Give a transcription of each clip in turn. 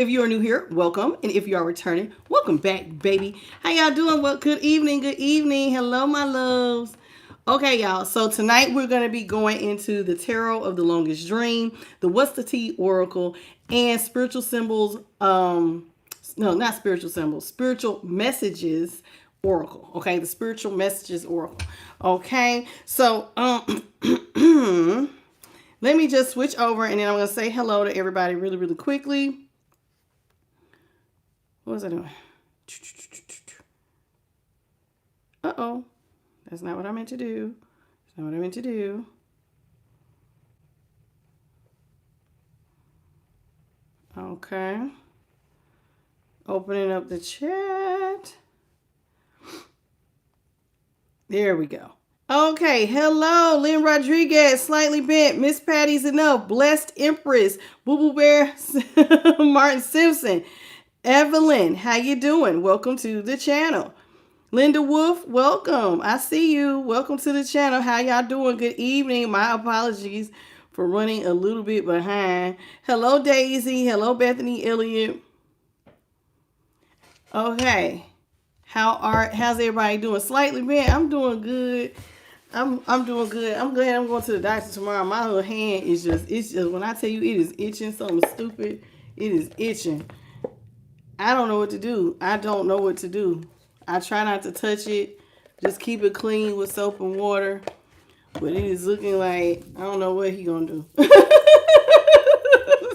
If you are new here, welcome. And if you are returning, welcome back, baby. How y'all doing? Well, good evening. Good evening. Hello, my loves. Okay, y'all. So tonight we're going to be going into the Tarot of the Longest Dream, the What's the Tea Oracle, and spiritual symbols. No, not spiritual symbols, spiritual messages oracle. Okay, the spiritual messages oracle. Okay, so let me just switch over and then I'm going to say hello to everybody really, really quickly. What was I doing? Uh-oh. That's not what I meant to do. That's not what I meant to do. Okay. Opening up the chat. There we go. Okay, hello, Lynn Rodriguez, Slightly Bent, Miss Patty's Enough, Blessed Empress, Boo Boo Bear, Martin Simpson, Evelyn, how you doing? Welcome to the channel. Linda Wolf, welcome. I see you. Welcome to the channel. How y'all doing? Good evening. My apologies for running a little bit behind. Hello, Daisy. Hello, Bethany Elliott. Okay. How's everybody doing? Slightly Bent. I'm doing good. I'm doing good. I'm glad I'm going to the doctor tomorrow. My little hand is it's just when I tell you it is itching something stupid, it is itching. I don't know what to do. I don't know what to do. I try not to touch it. Just keep it clean with soap and water. But it is looking like I don't know what he gonna do.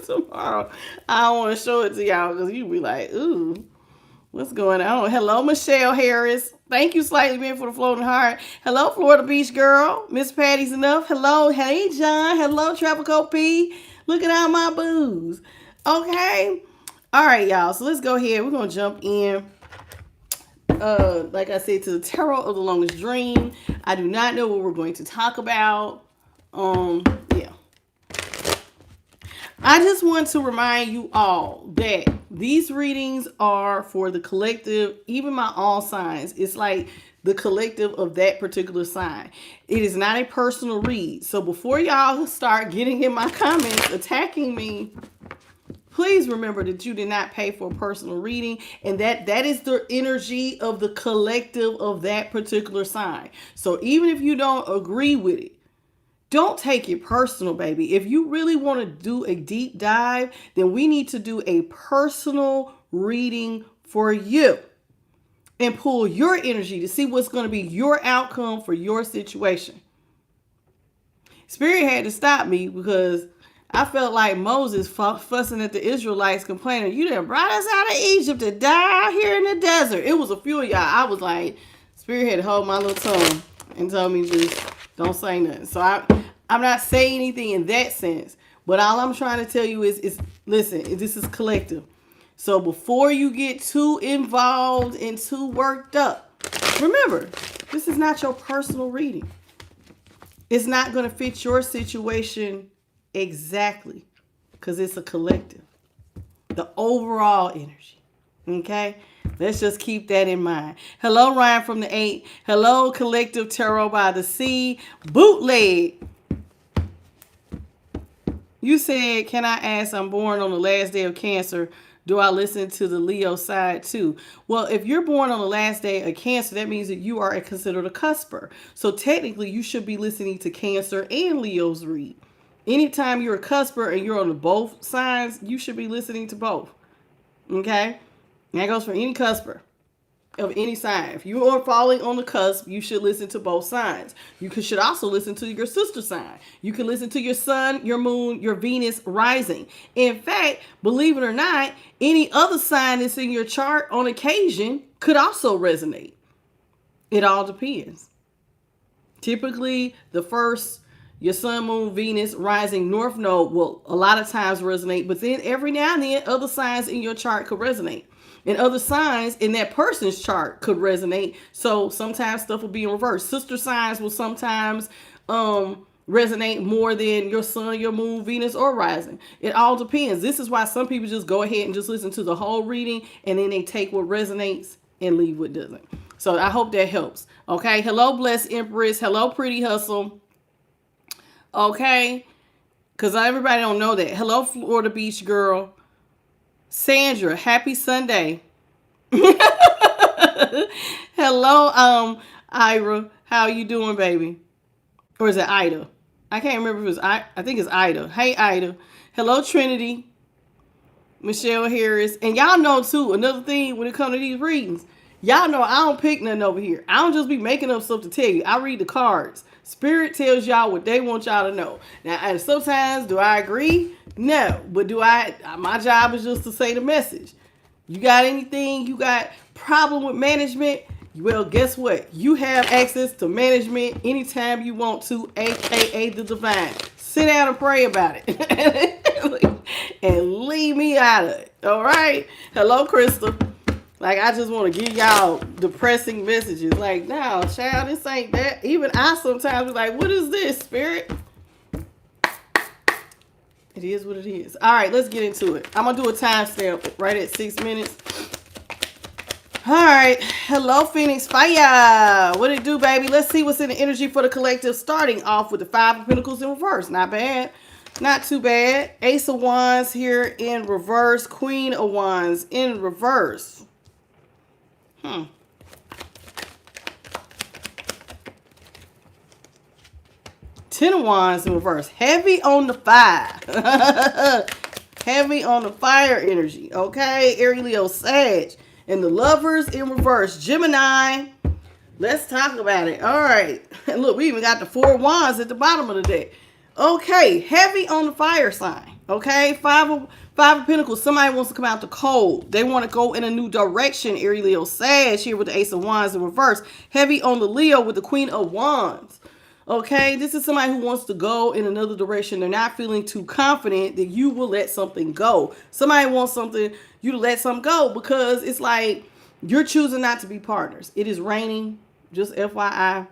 Tomorrow. I don't want to show it to y'all because you be like, ooh. What's going on? Hello, Michelle Harris. Thank you, Slightly Bent, for the floating heart. Hello, Florida Beach girl. Miss Patty's Enough. Hello. Hey, John. Hello, Tropical P. Look at all my boos. Okay. All right, y'all. So let's go ahead. We're going to jump in. Like I said, to the Tarot of the Longest Dream. I do not know what we're going to talk about. Yeah. I just want to remind you all that these readings are for the collective, even my all signs. It's like the collective of that particular sign. It is not a personal read. So before y'all start getting in my comments attacking me, please remember that you did not pay for a personal reading, and that is the energy of the collective of that particular sign. So even if you don't agree with it, don't take it personal, baby. If you really want to do a deep dive, then we need to do a personal reading for you and pull your energy to see what's going to be your outcome for your situation. Spirit had to stop me because I felt like Moses fussing at the Israelites, complaining, you done brought us out of Egypt to die out here in the desert. It was a few of y'all. I was like, Spirit had to hold my little tongue and told me just don't say nothing. So I'm not saying anything in that sense. But all I'm trying to tell you is listen, this is collective. So before you get too involved and too worked up, remember, this is not your personal reading. It's not going to fit your situation exactly because it's a collective. The overall energy. Okay? Let's just keep that in mind. Hello, Ryan from the 8. Hello, Collective Tarot by the Sea. Bootleg. You said, can I ask, I'm born on the last day of Cancer. Do I listen to the Leo side too? Well, if you're born on the last day of Cancer, that means that you are considered a cusper. So technically, you should be listening to Cancer and Leo's read. Anytime you're a cusper and you're on both signs, you should be listening to both. Okay? And that goes for any cusper of any sign. If you are falling on the cusp, you should listen to both signs. You should also listen to your sister sign. You can listen to your sun, your moon, your Venus rising. In fact, believe it or not, any other sign that's in your chart on occasion could also resonate. It all depends. Typically, the first, your sun, moon, Venus, rising, north node will a lot of times resonate, but then every now and then other signs in your chart could resonate. And other signs in that person's chart could resonate. So sometimes stuff will be in reverse. Sister signs will sometimes resonate more than your sun, your moon, Venus, or rising. It all depends. This is why some people just go ahead and just listen to the whole reading and then they take what resonates and leave what doesn't. So I hope that helps. Okay. Hello, Blessed Empress. Hello, Pretty Hustle. Okay. Because everybody don't know that. Hello, Florida Beach girl. Sandra, happy Sunday. Hello, Ira. How you doing, baby? Or is it Ida? I can't remember if it was I think it's Ida. Hey, Ida. Hello, Trinity. Michelle Harris. And y'all know, too, another thing when it comes to these readings, y'all know I don't pick nothing over here. I don't just be making up stuff to tell you. I read the cards. Spirit tells y'all what they want y'all to know. Now, and sometimes, do I agree? No. But my job is just to say the message. You got anything, you got problem with management, well, guess what? You have access to management anytime you want to, aka the divine. Sit down and pray about it. And leave me out of it. All right? Hello, Crystal. Like, I just want to give y'all depressing messages. Like, no, child, this ain't that. Even I sometimes be like, what is this, Spirit? It is what it is. All right, let's get into it. I'm going to do a timestamp right at 6 minutes. All right. Hello, Phoenix Fire. What it do, baby? Let's see what's in the energy for the collective, starting off with the Five of Pentacles in reverse. Not bad. Not too bad. Ace of Wands here in reverse. Queen of Wands in reverse. Ten of Wands in reverse. Heavy on the fire. Heavy on the fire energy. Okay. Aries, Leo, Sag. And the Lovers in reverse. Gemini. Let's talk about it. All right. And look, we even got the Four of Wands at the bottom of the deck. Okay. Heavy on the fire sign. Okay. Five of Pentacles. Somebody wants to come out the cold. They want to go in a new direction. Aries, Leo, Sag here with the Ace of Wands in reverse. Heavy on the Leo with the Queen of Wands. Okay, this is somebody who wants to go in another direction. They're not feeling too confident that you will let something go. Somebody wants you to let something go because it's like you're choosing not to be partners. It is raining, just FYI.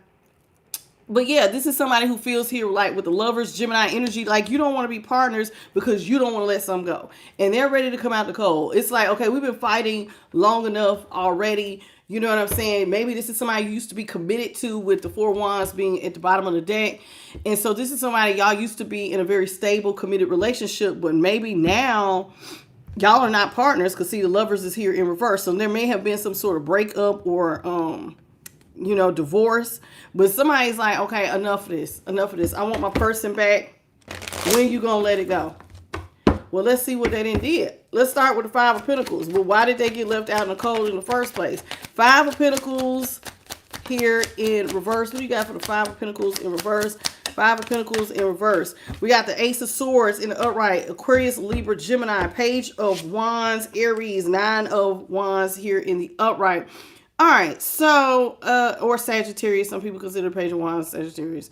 But yeah, this is somebody who feels here like with the Lovers, Gemini energy, like you don't want to be partners because you don't want to let something go. And they're ready to come out the cold. It's like, okay, we've been fighting long enough already. You know what I'm saying? Maybe this is somebody you used to be committed to with the Four Wands being at the bottom of the deck. And so this is somebody y'all used to be in a very stable, committed relationship. But maybe now y'all are not partners because see the Lovers is here in reverse. So there may have been some sort of breakup or, divorce. But somebody's like, okay, enough of this. Enough of this. I want my person back. When you going to let it go? Well, let's see what they did. Let's start with the Five of Pentacles. Well, why did they get left out in the cold in the first place? Five of Pentacles here in reverse. What do you got for the Five of Pentacles in reverse? Five of Pentacles in reverse. We got the Ace of Swords in the upright. Aquarius, Libra, Gemini. Page of Wands, Aries. Nine of Wands here in the upright. All right. So, or Sagittarius. Some people consider Page of Wands Sagittarius.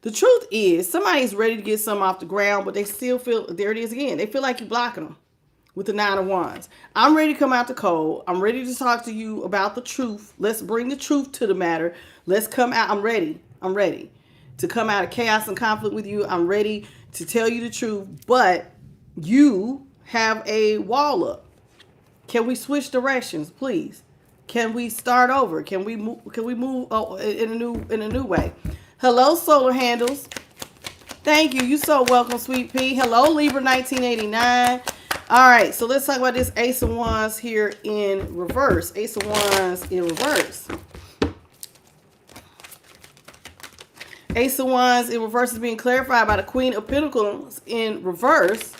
The truth is, somebody's ready to get something off the ground, but they still feel, there it is again, they feel like you're blocking them with the Nine of Wands. I'm ready to come out the cold. I'm ready to talk to you about the truth. Let's bring the truth to the matter. Let's come out. I'm ready. I'm ready to come out of chaos and conflict with you. I'm ready to tell you the truth, but you have a wall up. Can we switch directions, please? Can we start over? Can we move in a new way? Hello, Solar Handles. Thank you. You so welcome, Sweet Pea. Hello, Libra 1989. All right, so let's talk about this Ace of Wands here in reverse. Ace of Wands in reverse. Ace of Wands in reverse is being clarified by the Queen of Pentacles in reverse.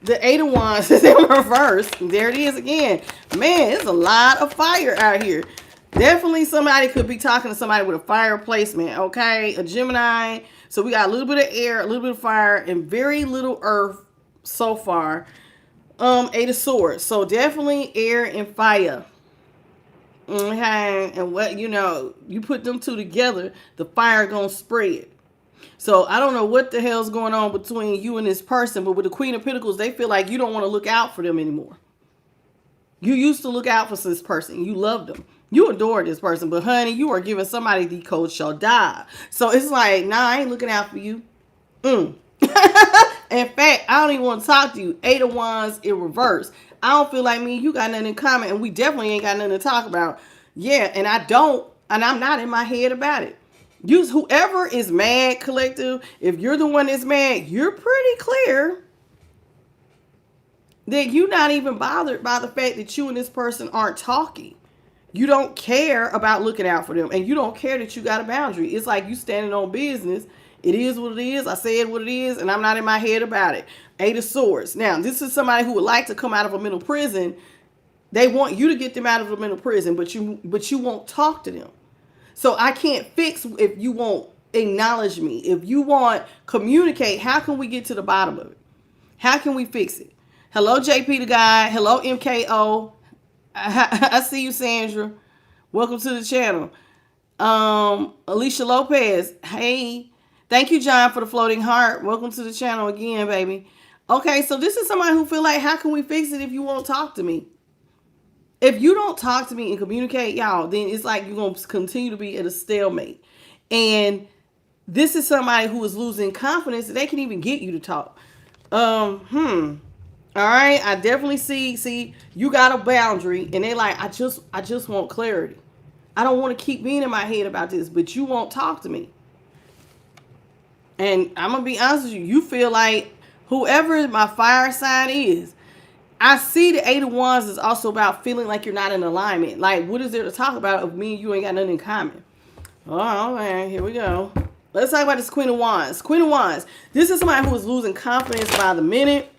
The Eight of Wands is in reverse. There it is again. Man, there's a lot of fire out here. Definitely somebody could be talking to somebody with a fire placement, okay? A Gemini. So we got a little bit of air, a little bit of fire, and very little earth so far. Eight of Swords. So definitely air and fire. Okay? And what, you put them two together, the fire gonna spread. So I don't know what the hell's going on between you and this person, but with the Queen of Pentacles, they feel like you don't want to look out for them anymore. You used to look out for this person. You loved them. You adored this person, but honey, you are giving somebody the code shall die. So it's like, nah, I ain't looking out for you. In fact, I don't even want to talk to you. Eight of Wands in reverse. I don't feel like me and you got nothing in common, and we definitely ain't got nothing to talk about. Yeah, and I'm not in my head about it. Whoever is mad, collective, if you're the one that's mad, you're pretty clear that you're not even bothered by the fact that you and this person aren't talking. You don't care about looking out for them, and you don't care that you got a boundary. It's like you standing on business. It is what it is. I said what it is, and I'm not in my head about it. Eight of Swords. Now, this is somebody who would like to come out of a mental prison. They want you to get them out of a mental prison, but you won't talk to them. So I can't fix if you won't acknowledge me. If you won't communicate, how can we get to the bottom of it? How can we fix it? Hello, JP the guy. Hello, MKO. I see you, Sandra. Welcome to the channel. Alicia Lopez. Hey. Thank you, John, for the floating heart. Welcome to the channel again, baby. Okay, so this is somebody who feel like, how can we fix it if you won't talk to me? If you don't talk to me and communicate, y'all, then it's like you're going to continue to be at a stalemate. And this is somebody who is losing confidence that they can even get you to talk. All right, I definitely see you got a boundary, and they like, I just want clarity. I don't want to keep being in my head about this, but you won't talk to me. And I'm going to be honest with you, you feel like whoever my fire sign is, I see the Eight of Wands is also about feeling like you're not in alignment. Like, what is there to talk about if me and you ain't got nothing in common? Oh, man, here we go. Let's talk about this Queen of Wands. Queen of Wands. This is somebody who is losing confidence by the minute.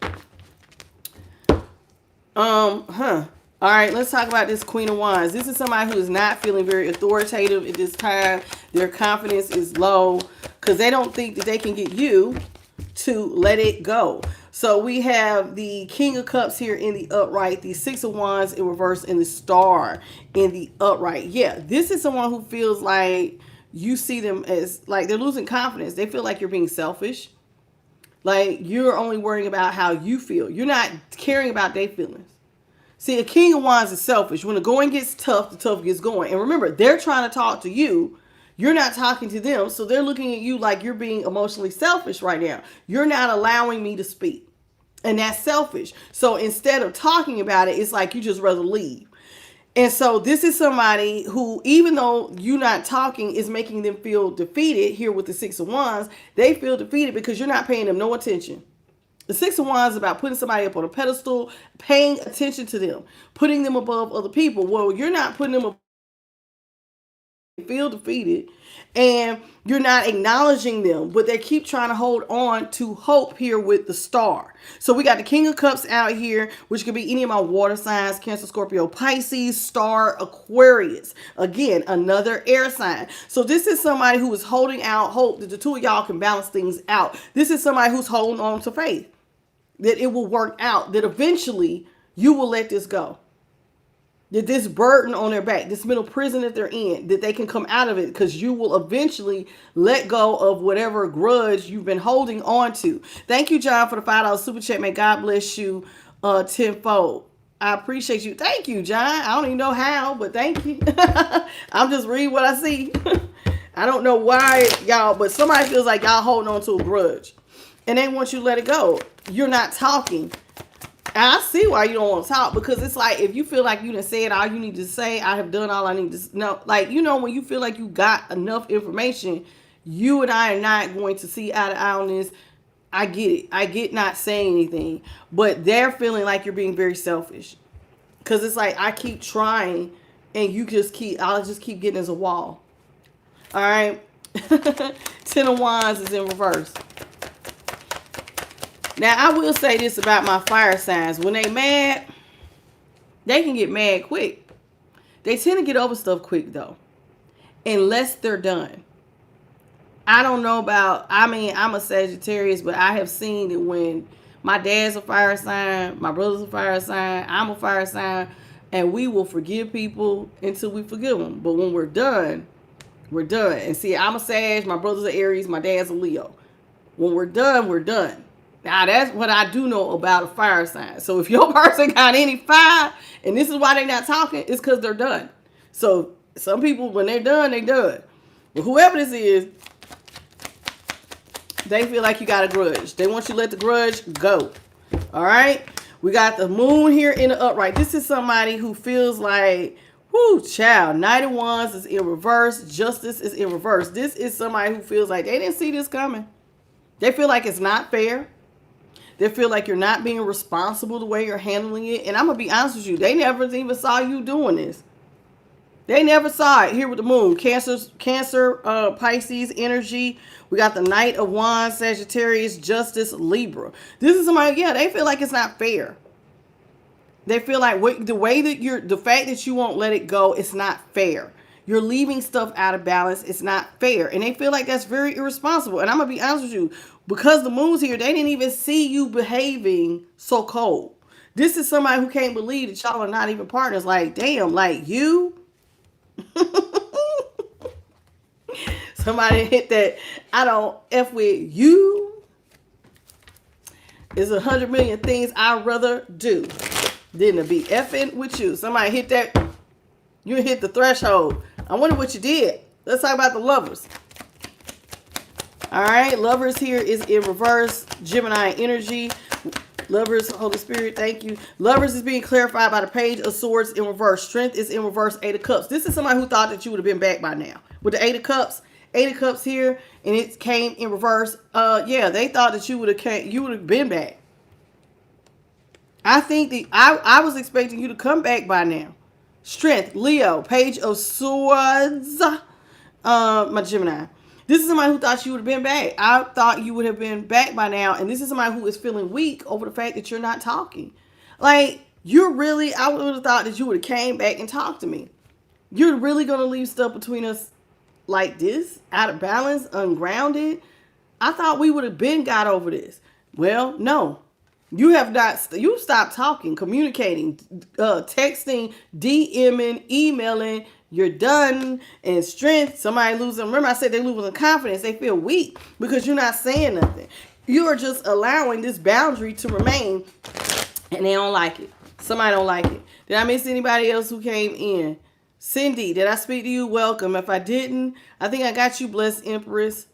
All right, let's talk about this Queen of Wands. This is somebody who is not feeling very authoritative at this time. Their confidence is low because they don't think that they can get you to let it go. So we have the King of Cups here in the upright, the Six of Wands in reverse, and the Star in the upright. Yeah, this is someone who feels like you see them as like they're losing confidence. They feel like you're being selfish. Like you're only worrying about how you feel. You're not caring about their feelings. See, a King of Wands is selfish. When the going gets tough, the tough gets going. And remember, they're trying to talk to you. You're not talking to them. So they're looking at you like you're being emotionally selfish right now. You're not allowing me to speak. And that's selfish. So instead of talking about it, it's like you just rather leave. And so this is somebody who, even though you're not talking, is making them feel defeated here with the Six of Wands. They feel defeated because you're not paying them no attention. The Six of Wands is about putting somebody up on a pedestal, paying attention to them, putting them above other people. Well, you're not putting them above. Feel defeated, and you're not acknowledging them, but they keep trying to hold on to hope here with the Star. So we got the King of Cups out here, which could be any of my water signs: Cancer, Scorpio, Pisces, Star, Aquarius. Again, another air sign. So this is somebody who is holding out hope that the two of y'all can balance things out. This is somebody who's holding on to faith that it will work out, that eventually you will let this go. That this burden on their back, this mental prison that they're in, that they can come out of it because you will eventually let go of whatever grudge you've been holding on to. Thank you, John, for the $5 super chat. May God bless you tenfold. I appreciate you. Thank you, John. I don't even know how, but thank you. I'm just reading what I see. I don't know why, y'all, but somebody feels like y'all holding on to a grudge and they want you to let it go. You're not talking. And I see why you don't want to talk, because it's like, if you feel like you done said all you need to say, I have done all I need to know. Like, you know, when you feel like you got enough information, you and I are not going to see eye to eye on this. I get it. I get not saying anything, but they're feeling like you're being very selfish, because it's like, I keep trying and I'll just keep getting as a wall. All right. 10 of Wands is in reverse. Now, I will say this about my fire signs. When they mad, they can get mad quick. They tend to get over stuff quick, though, unless they're done. I don't know about, I mean, I'm a Sagittarius, but I have seen that when my dad's a fire sign, my brother's a fire sign, I'm a fire sign, and we will forgive people until we forgive them. But when we're done, we're done. And see, I'm a Sag, my brother's an Aries, my dad's a Leo. When we're done, we're done. Now, that's what I do know about a fire sign. So if your person got any fire, and this is why they're not talking, it's because they're done. So some people, when they're done, they're done. But whoever this is, they feel like you got a grudge. They want you to let the grudge go. All right? We got the moon here in the upright. This is somebody who feels like, Whoo, child. Knight of Wands is in reverse. Justice is in reverse. This is somebody who feels like they didn't see this coming. They feel like it's not fair. They feel like you're not being responsible the way you're handling it. And I'm going to be honest with you. They never even saw you doing this. They never saw it. Here with the moon. Cancer, Pisces energy. We got the Knight of Wands, Sagittarius, Justice, Libra. This is somebody, yeah, they feel like it's not fair. They feel like the fact that you won't let it go, it's not fair. You're leaving stuff out of balance. It's not fair. And they feel like that's very irresponsible. And I'm going to be honest with you. Because the moon's here, they didn't even see you behaving so cold. This is somebody who can't believe that y'all are not even partners. Like, damn, like you? Somebody hit that, I don't F with you. There's 100 million things I'd rather do than to be effing with you. Somebody hit that. You hit the threshold. I wonder what you did. Let's talk about the lovers. All right. Lovers here is in reverse. Gemini energy. Lovers, Holy Spirit, thank you. Lovers is being clarified by the Page of Swords in reverse. Strength is in reverse. 8 of Cups. This is somebody who thought that you would have been back by now. With the 8 of Cups. 8 of Cups here. And it came in reverse. Yeah, they thought that you would have been back. I think I was expecting you to come back by now. Strength, Leo, Page of Swords, my Gemini. This is somebody who thought you would have been back. I thought you would have been back by now. And this is somebody who is feeling weak over the fact that you're not talking. Like, I would have thought that you would have came back and talked to me. You're really going to leave stuff between us like this, out of balance, ungrounded. I thought we would have been got over this. Well, no. You have not. You stopped talking, communicating, texting, DMing, emailing. You're done. And strength, somebody losing. Remember I said they losing confidence. They feel weak because you're not saying nothing. You are just allowing this boundary to remain and they don't like it. Somebody don't like it. Did I miss anybody else who came in? Cindy, did I speak to you? Welcome. If I didn't, I think I got you, Blessed Empress.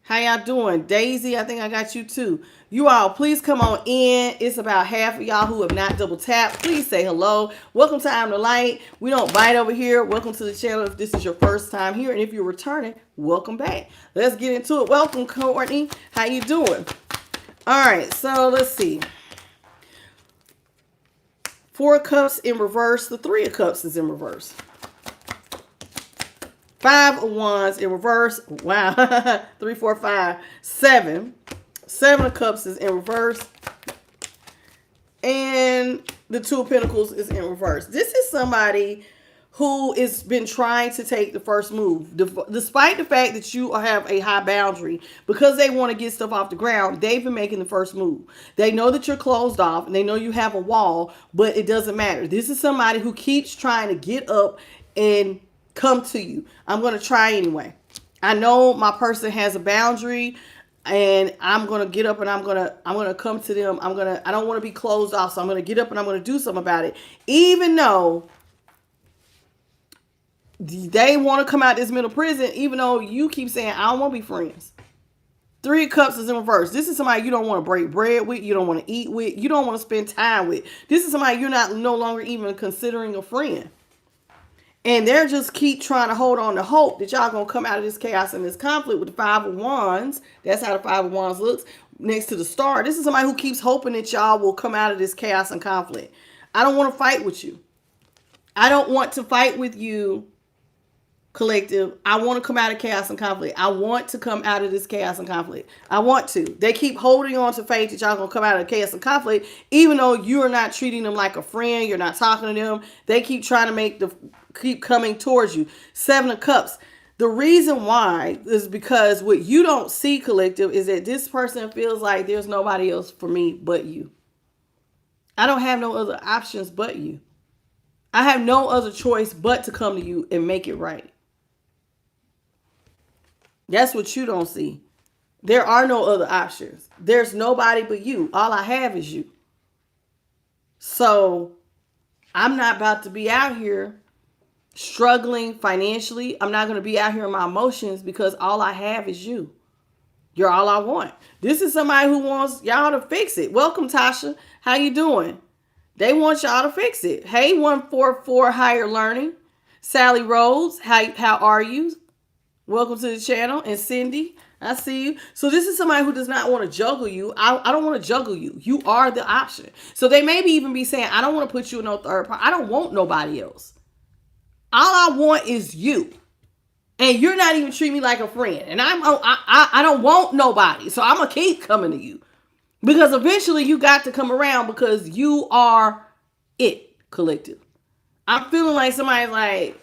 How y'all doing? Daisy, I think I got you too. You all, please come on in. It's about half of y'all who have not double tapped. Please say hello. Welcome to tDimYourLight. We don't bite over here. Welcome to the channel if this is your first time here. And if you're returning, welcome back. Let's get into it. Welcome, Courtney. How you doing? All right, so let's see. 4 of Cups in reverse. The 3 of Cups is in reverse. 5 of Wands in reverse. Wow. 3, 4, 5, 7. 7 of Cups is in reverse. And the 2 of Pentacles is in reverse. This is somebody who has been trying to take the first move. Despite the fact that you have a high boundary, because they want to get stuff off the ground, they've been making the first move. They know that you're closed off and they know you have a wall, but it doesn't matter. This is somebody who keeps trying to get up and come to you. I'm going to try anyway. I know my person has a boundary and I'm going to get up and I'm going to come to them. I don't want to be closed off. So I'm going to get up and I'm going to do something about it. Even though they want to come out this middle prison, even though you keep saying, I don't want to be friends. 3 of Cups is in reverse. This is somebody you don't want to break bread with. You don't want to eat with. You don't want to spend time with. This is somebody you're no longer even considering a friend. And they're just keep trying to hold on to hope that y'all going to come out of this chaos and this conflict with the 5 of Wands. That's how the 5 of Wands looks next to the star. This is somebody who keeps hoping that y'all will come out of this chaos and conflict. I don't want to fight with you. I don't want to fight with you, collective. I want to come out of chaos and conflict. I want to come out of this chaos and conflict. I want to. They keep holding on to faith that y'all going to come out of chaos and conflict, even though you're not treating them like a friend. You're not talking to them. They keep trying to keep coming towards you. 7 of Cups. The reason why is because what you don't see, collective, is that this person feels like there's nobody else for me but you. I don't have no other options but you. I have no other choice but to come to you and make it right. That's what you don't see. There are no other options. There's nobody but you. All I have is you. So I'm not about to be out here struggling financially. I'm not going to be out here in my emotions because all I have is you. You're all I want. This is somebody who wants y'all to fix it. Welcome, Tasha. How you doing? They want y'all to fix it. Hey, 144 Higher Learning. Sally Rhodes, how are you? Welcome to the channel. And Cindy, I see you. So this is somebody who does not want to juggle you. I don't want to juggle you. You are the option. So they maybe even be saying, I don't want to put you in no third party. I don't want nobody else. All I want is you. And you're not even treating me like a friend. And I don't want nobody. So I'm going to keep coming to you. Because eventually you got to come around because you are it, collective. I'm feeling like somebody's like,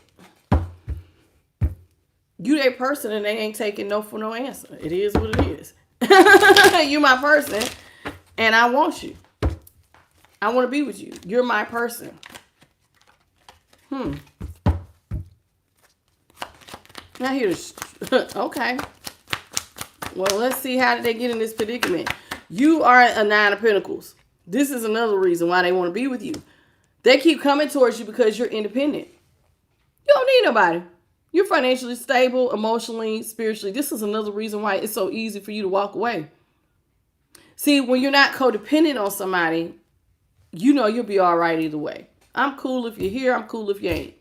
you that person and they ain't taking no for no answer. It is what it is. You my person and I want you. I want to be with you. You're my person. Now here, okay. Well, let's see how did they get in this predicament. You are a 9 of Pentacles. This is another reason why they want to be with you. They keep coming towards you because you're independent. You don't need nobody. You're financially stable, emotionally, spiritually. This is another reason why it's so easy for you to walk away. See, when you're not codependent on somebody, you know you'll be all right either way. I'm cool if you're here. I'm cool if you ain't.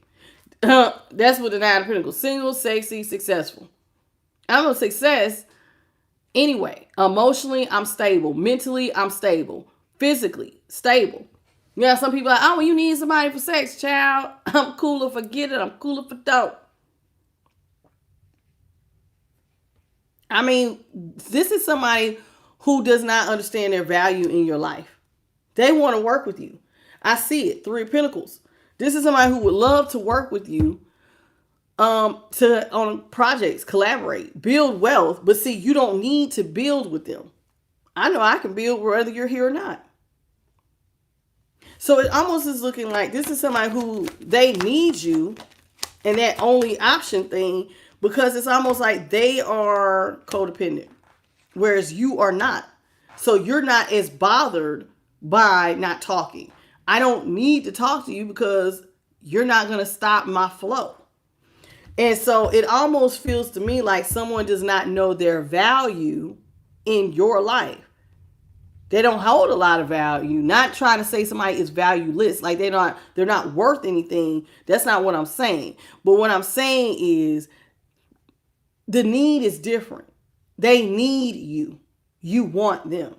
That's what the 9 of Pentacles. Single, sexy, successful. I'm a success anyway. Emotionally, I'm stable. Mentally, I'm stable. Physically, stable. Yeah, some people are like, oh, you need somebody for sex, child. I'm cooler for get it. I'm cooler for dope. I mean, this is somebody who does not understand their value in your life. They want to work with you. I see it. 3 of Pentacles. This is somebody who would love to work with you on projects, collaborate, build wealth. But see, you don't need to build with them. I know I can build whether you're here or not. So it almost is looking like this is somebody who they need you and that only option thing, because it's almost like they are codependent, whereas you are not. So you're not as bothered by not talking. I don't need to talk to you because you're not going to stop my flow. And so it almost feels to me like someone does not know their value in your life. They don't hold a lot of value. Not trying to say somebody is valueless, like they're not worth anything. That's not what I'm saying. But what I'm saying is the need is different. They need you. You want them.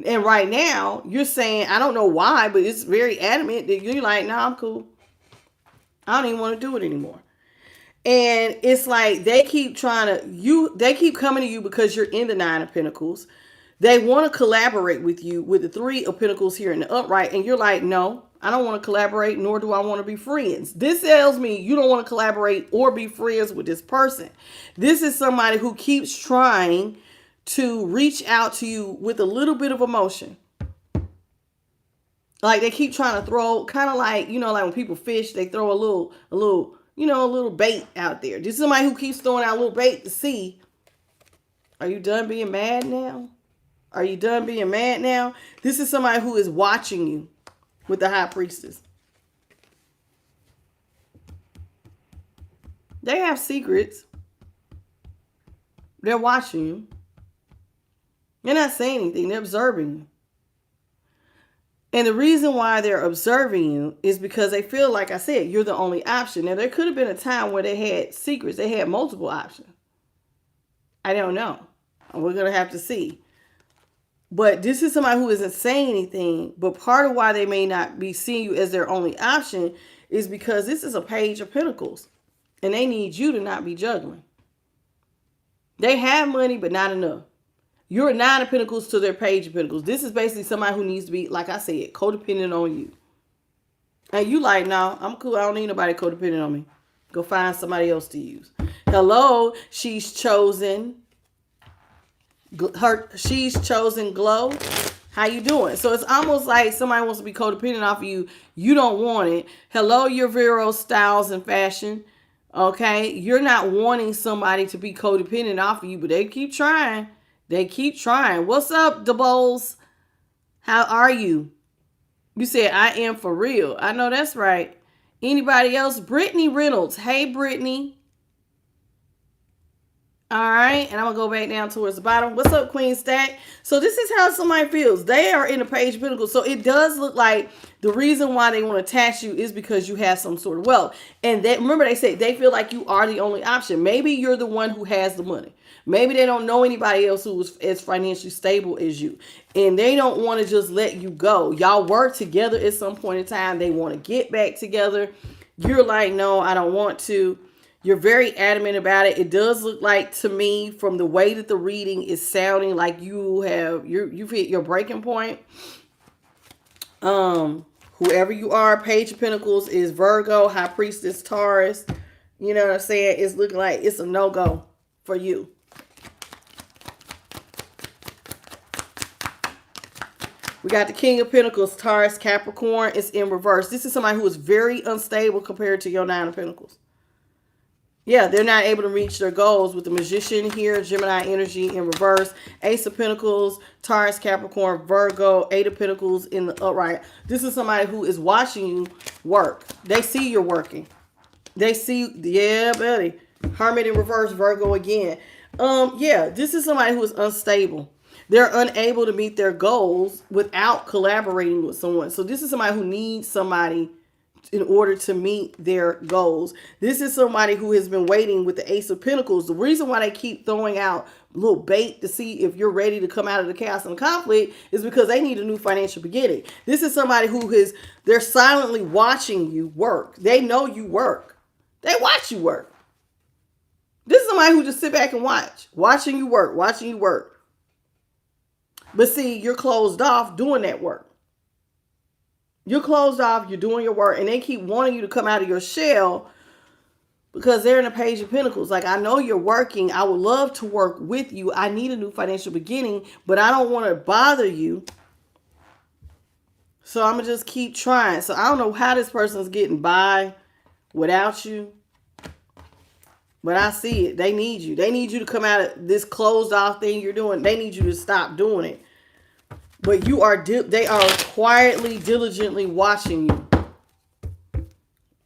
And right now, you're saying, I don't know why, but it's very adamant that you're like, nah, I'm cool. I don't even want to do it anymore. And it's like they keep they keep coming to you because you're in the 9 of Pentacles. They want to collaborate with you with the 3 of Pentacles here in the upright. And you're like, no, I don't want to collaborate, nor do I want to be friends. This tells me you don't want to collaborate or be friends with this person. This is somebody who keeps trying to reach out to you with a little bit of emotion. Like they keep trying to throw, kind of like, like when people fish, they throw a little bait out there. This is somebody who keeps throwing out a little bait to see, are you done being mad now? Are you done being mad now? This is somebody who is watching you with the High Priestess. They have secrets. They're watching you. They're not saying anything. They're observing you. And the reason why they're observing you is because they feel, like I said, you're the only option. Now, there could have been a time where they had secrets. They had multiple options. I don't know. We're going to have to see. But this is somebody who isn't saying anything. But part of why they may not be seeing you as their only option is because this is a Page of Pentacles. And they need you to not be juggling. They have money, but not enough. You're a 9 of Pentacles to their Page of Pentacles. This is basically somebody who needs to be, like I said, codependent on you. And you like, no, I'm cool. I don't need nobody codependent on me. Go find somebody else to use. Hello, she's chosen. She's chosen glow. How you doing? So it's almost like somebody wants to be codependent off of you. You don't want it. Hello, your Vero styles and fashion. Okay, you're not wanting somebody to be codependent off of you, but they keep trying. They keep trying. What's up, DeBoles? How are you? You said, I am for real. I know that's right. Anybody else? Brittany Reynolds. Hey, Brittany. All right, and I'm gonna go back down towards the bottom. What's up, Queen Stack? So this is how somebody feels. They are in the Page of Pentacles. So it does look like the reason why they want to attach you is because you have some sort of wealth. And they, remember, they say they feel like you are the only option. Maybe you're the one who has the money. Maybe they don't know anybody else who is as financially stable as you. And they don't want to just let you go. Y'all work together at some point in time. They want to get back together. You're like, no, I don't want to. You're very adamant about it. It does look like to me, from the way that the reading is sounding, like you've hit your breaking point. Whoever you are, Page of Pentacles is Virgo, High Priestess, Taurus. You know what I'm saying? It's looking like it's a no-go for you. We got the King of Pentacles, Taurus, Capricorn. It's in reverse. This is somebody who is very unstable compared to your Nine of Pentacles. Yeah, they're not able to reach their goals with the Magician here, Gemini energy in reverse, Ace of Pentacles, Taurus, Capricorn, Virgo, Eight of Pentacles in the upright. This is somebody who is watching you work. They see you're working. They see, yeah, buddy. Hermit in reverse, Virgo again. Yeah, this is somebody who is unstable. They're unable to meet their goals without collaborating with someone. So this is somebody who needs somebody in order to meet their goals. This is somebody who has been waiting with the Ace of Pentacles. The reason why they keep throwing out little bait to see if you're ready to come out of the chaos and conflict is because they need a new financial beginning. This is somebody who they're silently watching you work. They know you work. They watch you work. This is somebody who just sit back and watching you work, watching you work. But see, you're closed off doing that work. You're closed off, you're doing your work, and they keep wanting you to come out of your shell because they're in the Page of Pentacles. Like, I know you're working. I would love to work with you. I need a new financial beginning, but I don't want to bother you. So I'm going to just keep trying. So I don't know how this person's getting by without you, but I see it. They need you. They need you to come out of this closed off thing you're doing. They need you to stop doing it. But they are quietly, diligently watching you,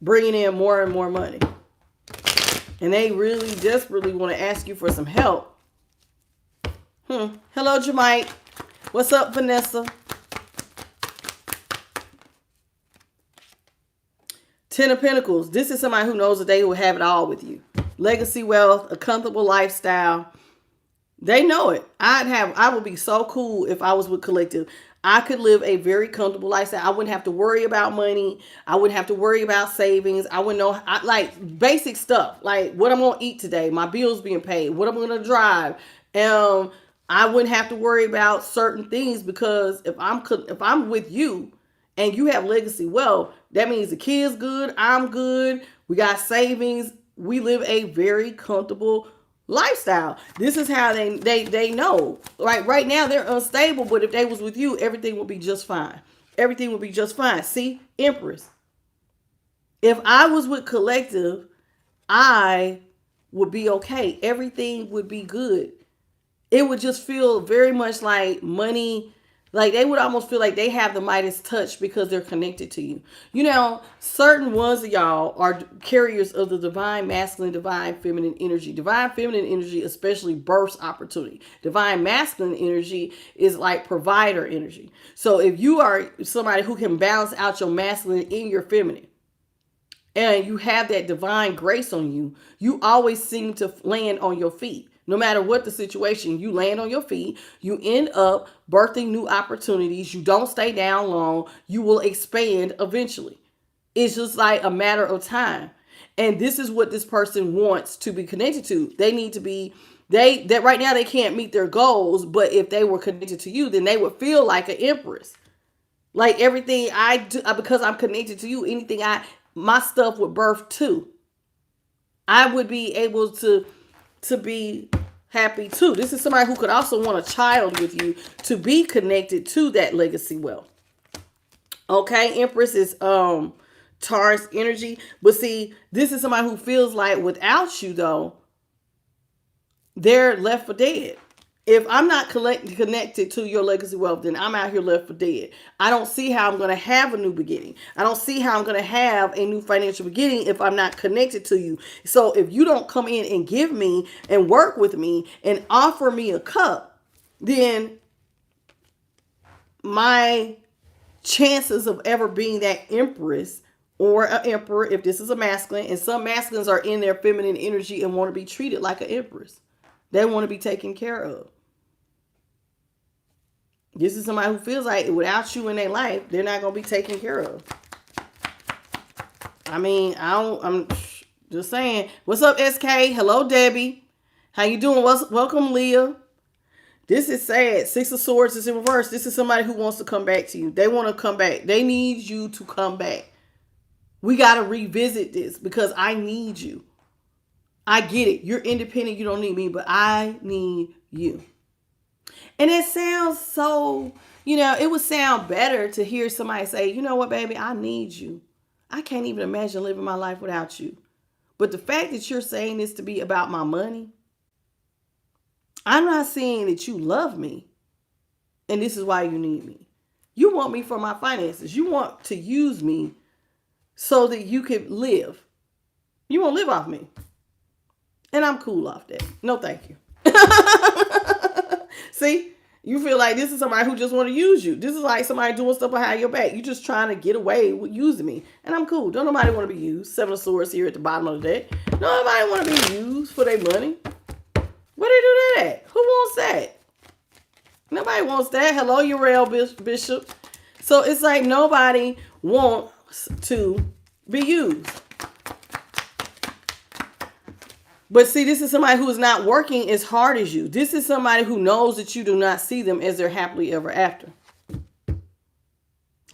bringing in more and more money. And they really desperately want to ask you for some help. Hello, Jamite. What's up, Vanessa? Ten of Pentacles. This is somebody who knows that they will have it all with you. Legacy wealth, a comfortable lifestyle. They know it. I would be so cool if I was with Collective. I could live a very comfortable lifestyle. I wouldn't have to worry about money. I wouldn't have to worry about savings. I wouldn't know, like basic stuff, like what I'm going to eat today, my bills being paid, what I'm going to drive. I wouldn't have to worry about certain things because if I'm with you and you have legacy wealth, that means the kid's good, I'm good, we got savings, we live a very comfortable lifestyle. This is how they know. Like right now they're unstable, but if they was with you, everything would be just fine. Everything would be just fine. See, Empress. If I was with Collective, I would be okay. Everything would be good. It would just feel very much like money. Like they would almost feel like they have the Midas touch because they're connected to you. You know, certain ones of y'all are carriers of the divine masculine, divine feminine energy. Divine feminine energy especially births opportunity. Divine masculine energy is like provider energy. So if you are somebody who can balance out your masculine in your feminine, and you have that divine grace on you, you always seem to land on your feet. No matter what the situation, you land on your feet. You end up birthing new opportunities. You don't stay down long. You will expand eventually. It's just like a matter of time. And this is what this person wants to be connected to. They need to be, that right now they can't meet their goals, but if they were connected to you, then they would feel like an empress. Like everything I do, because I'm connected to you, my stuff would birth too. I would be able to be happy too. This is somebody who could also want a child with you to be connected to that legacy wealth. Okay, Empress is Taurus energy. But see, this is somebody who feels like without you though, they're left for dead. If I'm not connected to your legacy wealth, then I'm out here left for dead. I don't see how I'm going to have a new beginning. I don't see how I'm going to have a new financial beginning if I'm not connected to you. So if you don't come in and give me and work with me and offer me a cup, then my chances of ever being that empress or an emperor, if this is a masculine, and some masculines are in their feminine energy and want to be treated like an empress. They want to be taken care of. This is somebody who feels like without you in their life, they're not going to be taken care of. I mean, I'm just saying. What's up, SK? Hello, Debbie. How you doing? Welcome, Leah. This is sad. Six of Swords is in reverse. This is somebody who wants to come back to you. They want to come back. They need you to come back. We got to revisit this because I need you. I get it. You're independent. You don't need me, but I need you. And it sounds so, it would sound better to hear somebody say, you know what, baby, I need you. I can't even imagine living my life without you. But the fact that you're saying this to be about my money, I'm not saying that you love me and this is why you need me. You want me for my finances. You want to use me so that you could live. You won't live off me. And I'm cool off that. No, thank you. See, you feel like this is somebody who just want to use you. This is like somebody doing stuff behind your back. You just trying to get away with using me. And I'm cool. Don't nobody want to be used. Seven of Swords here at the bottom of the deck. Nobody want to be used for their money. Where they do that at? Who wants that? Nobody wants that. Hello, Uriel Bishop. So it's like nobody wants to be used. But see, this is somebody who is not working as hard as you. This is somebody who knows that you do not see them as their happily ever after.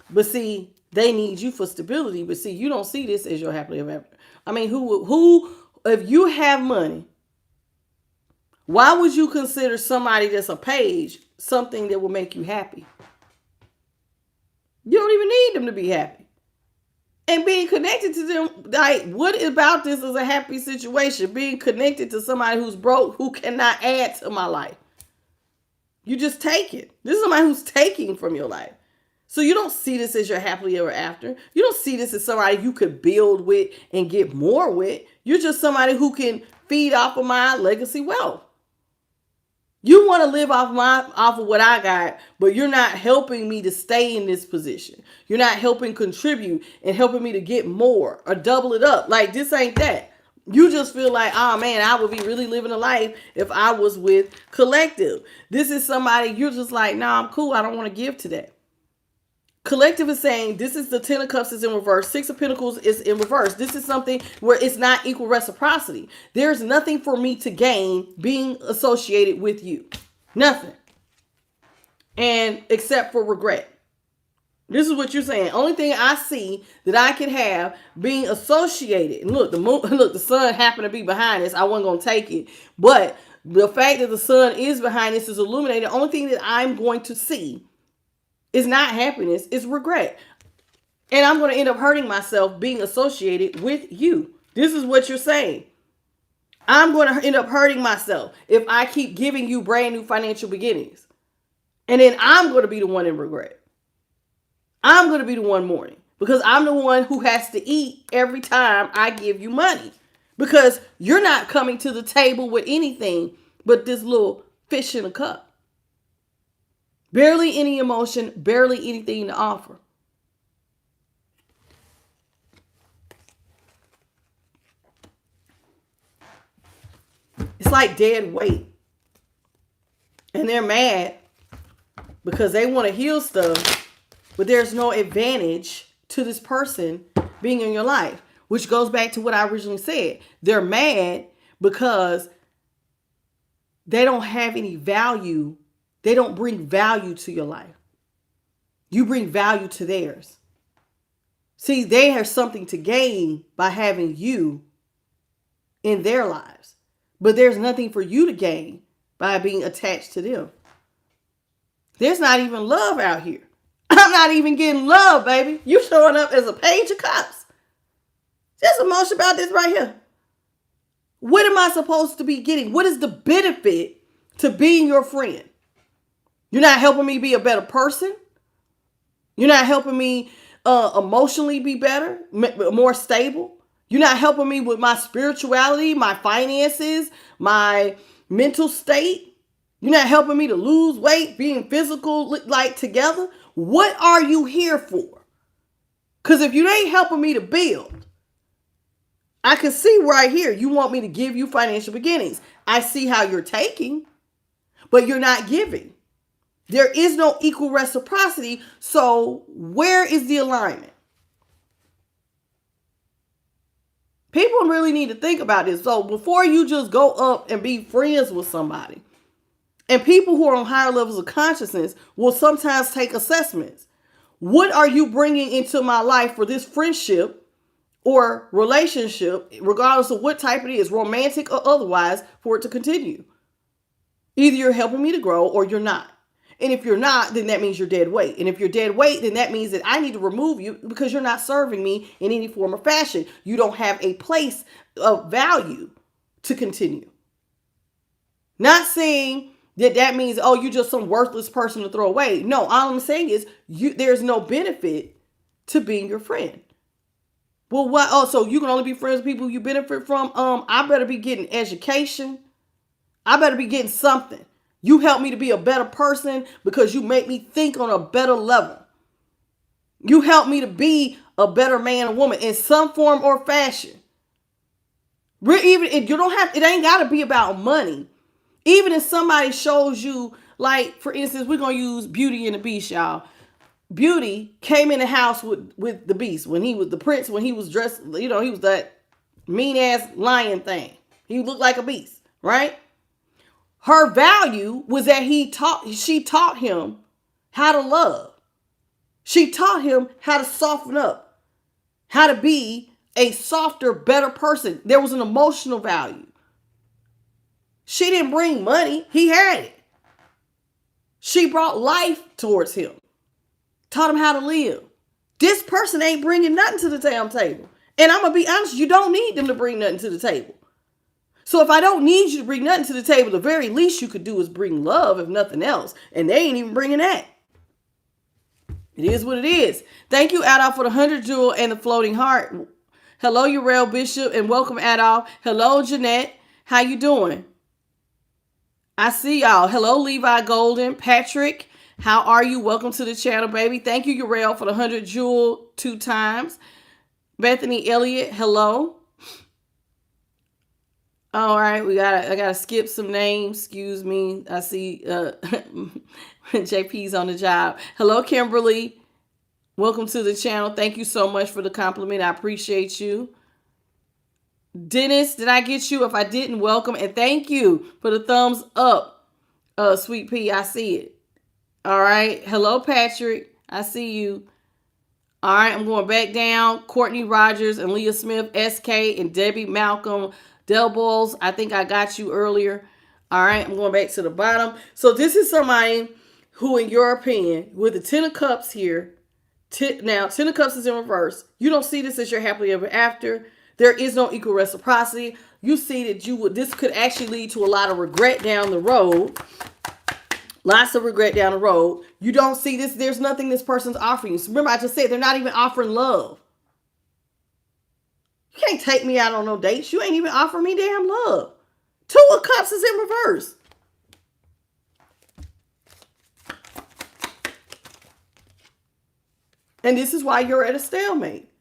But see, they need you for stability. But see, you don't see this as your happily ever after. I mean, who, if you have money, why would you consider somebody that's a page something that will make you happy? You don't even need them to be happy. And being connected to them, like, what about this is a happy situation? Being connected to somebody who's broke, who cannot add to my life. You just take it. This is somebody who's taking from your life. So you don't see this as your happily ever after. You don't see this as somebody you could build with and get more with. You're just somebody who can feed off of my legacy wealth. You want to live off of what I got, but you're not helping me to stay in this position. You're not helping contribute and helping me to get more or double it up. Like, this ain't that. You just feel like, oh man, I would be really living a life if I was with Collective. This is somebody you're just like, nah, I'm cool. I don't want to give to that. Collective is saying this is the Ten of Cups is in reverse. Six of Pentacles is in reverse. This is something where it's not equal reciprocity. There's nothing for me to gain being associated with you. Nothing. And except for regret. This is what you're saying. Only thing I see that I can have being associated. And look, the sun happened to be behind this. I wasn't going to take it. But the fact that the sun is behind this is illuminated. The only thing that I'm going to see is not happiness, it's regret. And I'm going to end up hurting myself being associated with you. This is what you're saying. I'm going to end up hurting myself if I keep giving you brand new financial beginnings. And then I'm going to be the one in regret. I'm going to be the one mourning because I'm the one who has to eat every time I give you money. Because you're not coming to the table with anything but this little fish in a cup. Barely any emotion, barely anything to offer. It's like dead weight. And they're mad because they want to heal stuff, but there's no advantage to this person being in your life, which goes back to what I originally said. They're mad because they don't have any value. They don't bring value to your life. You bring value to theirs. See, they have something to gain by having you in their lives. But there's nothing for you to gain by being attached to them. There's not even love out here. I'm not even getting love, baby. You showing up as a page of cups. There's emotion about this right here. What am I supposed to be getting? What is the benefit to being your friend. You're not helping me be a better person. You're not helping me emotionally be better, more stable. You're not helping me with my spirituality, my finances, my mental state. You're not helping me to lose weight, being physical, like together. What are you here for? Because if you ain't helping me to build, I can see right here, you want me to give you financial beginnings. I see how you're taking, but you're not giving. There is no equal reciprocity. So where is the alignment? People really need to think about this. So before you just go up and be friends with somebody, and people who are on higher levels of consciousness will sometimes take assessments. What are you bringing into my life for this friendship or relationship, regardless of what type it is, romantic or otherwise, for it to continue? Either you're helping me to grow or you're not. And if you're not, then that means you're dead weight. And if you're dead weight, then that means that I need to remove you because you're not serving me in any form or fashion. You don't have a place of value to continue. Not saying that means, oh, you're just some worthless person to throw away. No, all I'm saying is there's no benefit to being your friend. Well, what? Oh, so you can only be friends with people you benefit from? I better be getting education. I better be getting something. You help me to be a better person because you make me think on a better level. You help me to be a better man or woman in some form or fashion. Even if you don't have, it ain't got to be about money. Even if somebody shows you, like, for instance, we're going to use Beauty and the Beast, y'all. Beauty came in the house with the Beast when he was the prince, when he was dressed, he was that mean ass lion thing. He looked like a beast, right? Her value was that she taught him how to love. She taught him how to soften up, how to be a softer, better person. There was an emotional value. She didn't bring money. He had it. She brought life towards him, taught him how to live. This person ain't bringing nothing to the damn table. And I'm going to be honest, you don't need them to bring nothing to the table. So if I don't need you to bring nothing to the table, the very least you could do is bring love, if nothing else. And they ain't even bringing that. It is what it is. Thank you, Adolf, for the 100 jewel and the floating heart. Hello, Uriel Bishop, and welcome, Adolf. Hello, Jeanette. How you doing? I see y'all. Hello, Levi Golden. Patrick, how are you? Welcome to the channel, baby. Thank you, Uriel, for the 100 jewel 2 times. Bethany Elliott, hello. All right, I gotta skip some names. Excuse me. I see JP's on the job. Hello, Kimberly. Welcome to the channel. Thank you so much for the compliment. I appreciate you. Dennis, did I get you? If I didn't, welcome and thank you for the thumbs up. Sweet Pea, I see it. All right. Hello, Patrick. I see you. All right, I'm going back down. Courtney Rogers and Leah Smith, SK and Debbie Malcolm. Del Bowles, I think I got you earlier. All right, I'm going back to the bottom. So this is somebody who, in your opinion, with the 10 of Cups here, now 10 of Cups is in reverse. You don't see this as your happily ever after. There is no equal reciprocity. You see that this could actually lead to a lot of regret down the road. Lots of regret down the road. You don't see this. There's nothing this person's offering you. So remember, I just said they're not even offering love. You can't take me out on no dates. You ain't even offering me damn love. 2 of Cups is in reverse. And this is why you're at a stalemate.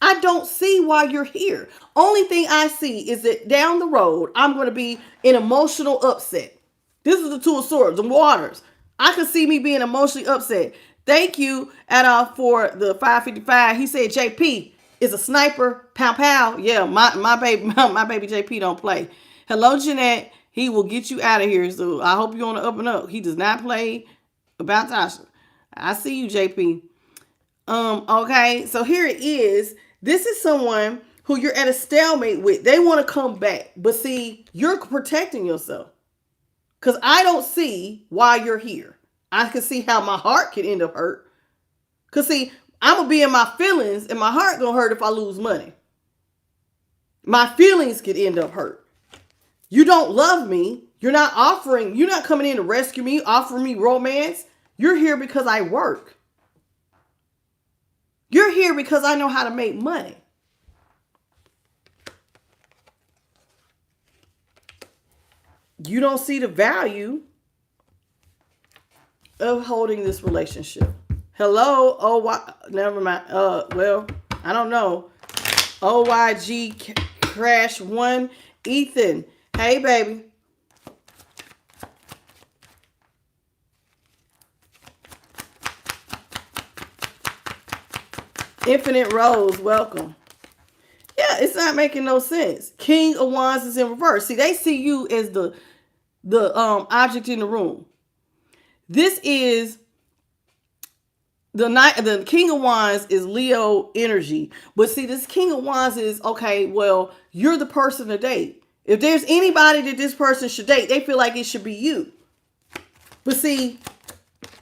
I don't see why you're here. Only thing I see is that down the road, I'm going to be in emotional upset. This is the 2 of Swords, the waters. I could see me being emotionally upset. Thank you, Adolf, for the 555. He said, JP is a sniper. Pow, pow. Yeah, my baby JP don't play. Hello, Jeanette. He will get you out of here. So I hope you're on the up and up. He does not play about Tasha. I see you, JP. Okay, so here it is. This is someone who you're at a stalemate with. They want to come back. But see, you're protecting yourself. Because I don't see why you're here. I can see how my heart can end up hurt. Because see, I'm going to be in my feelings and my heart going to hurt if I lose money. My feelings could end up hurt. You don't love me. You're not coming in to rescue me, offering me romance. You're here because I work. You're here because I know how to make money. You don't see the value of holding this relationship. Hello, never mind. Well, I don't know. OYG Crash 1, Ethan. Hey, baby. Infinite Rose, welcome. Yeah, it's not making no sense. King of Wands is in reverse. See, they see you as the object in the room. This is the King of Wands is Leo energy. But see, this King of Wands is, okay, well, you're the person to date. If there's anybody that this person should date, they feel like it should be you. But see,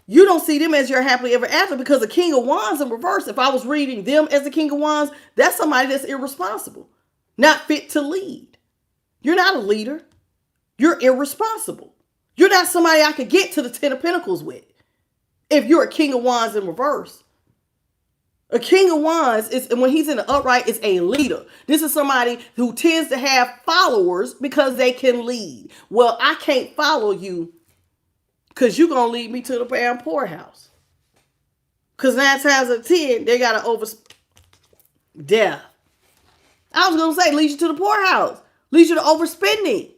you don't see them as your happily ever after, because the King of Wands in reverse, if I was reading them as the King of Wands, that's somebody that's irresponsible, not fit to lead. You're not a leader. You're irresponsible. You're not somebody I could get to the Ten of Pentacles with. If you're a King of Wands in reverse. A King of Wands is, when he's in the upright, is a leader. This is somebody who tends to have followers because they can lead. Well, I can't follow you because you're going to lead me to the damn poorhouse. Because 9 times out of 10, they got to death. I was going to say, lead you to the poorhouse. Lead you to overspending.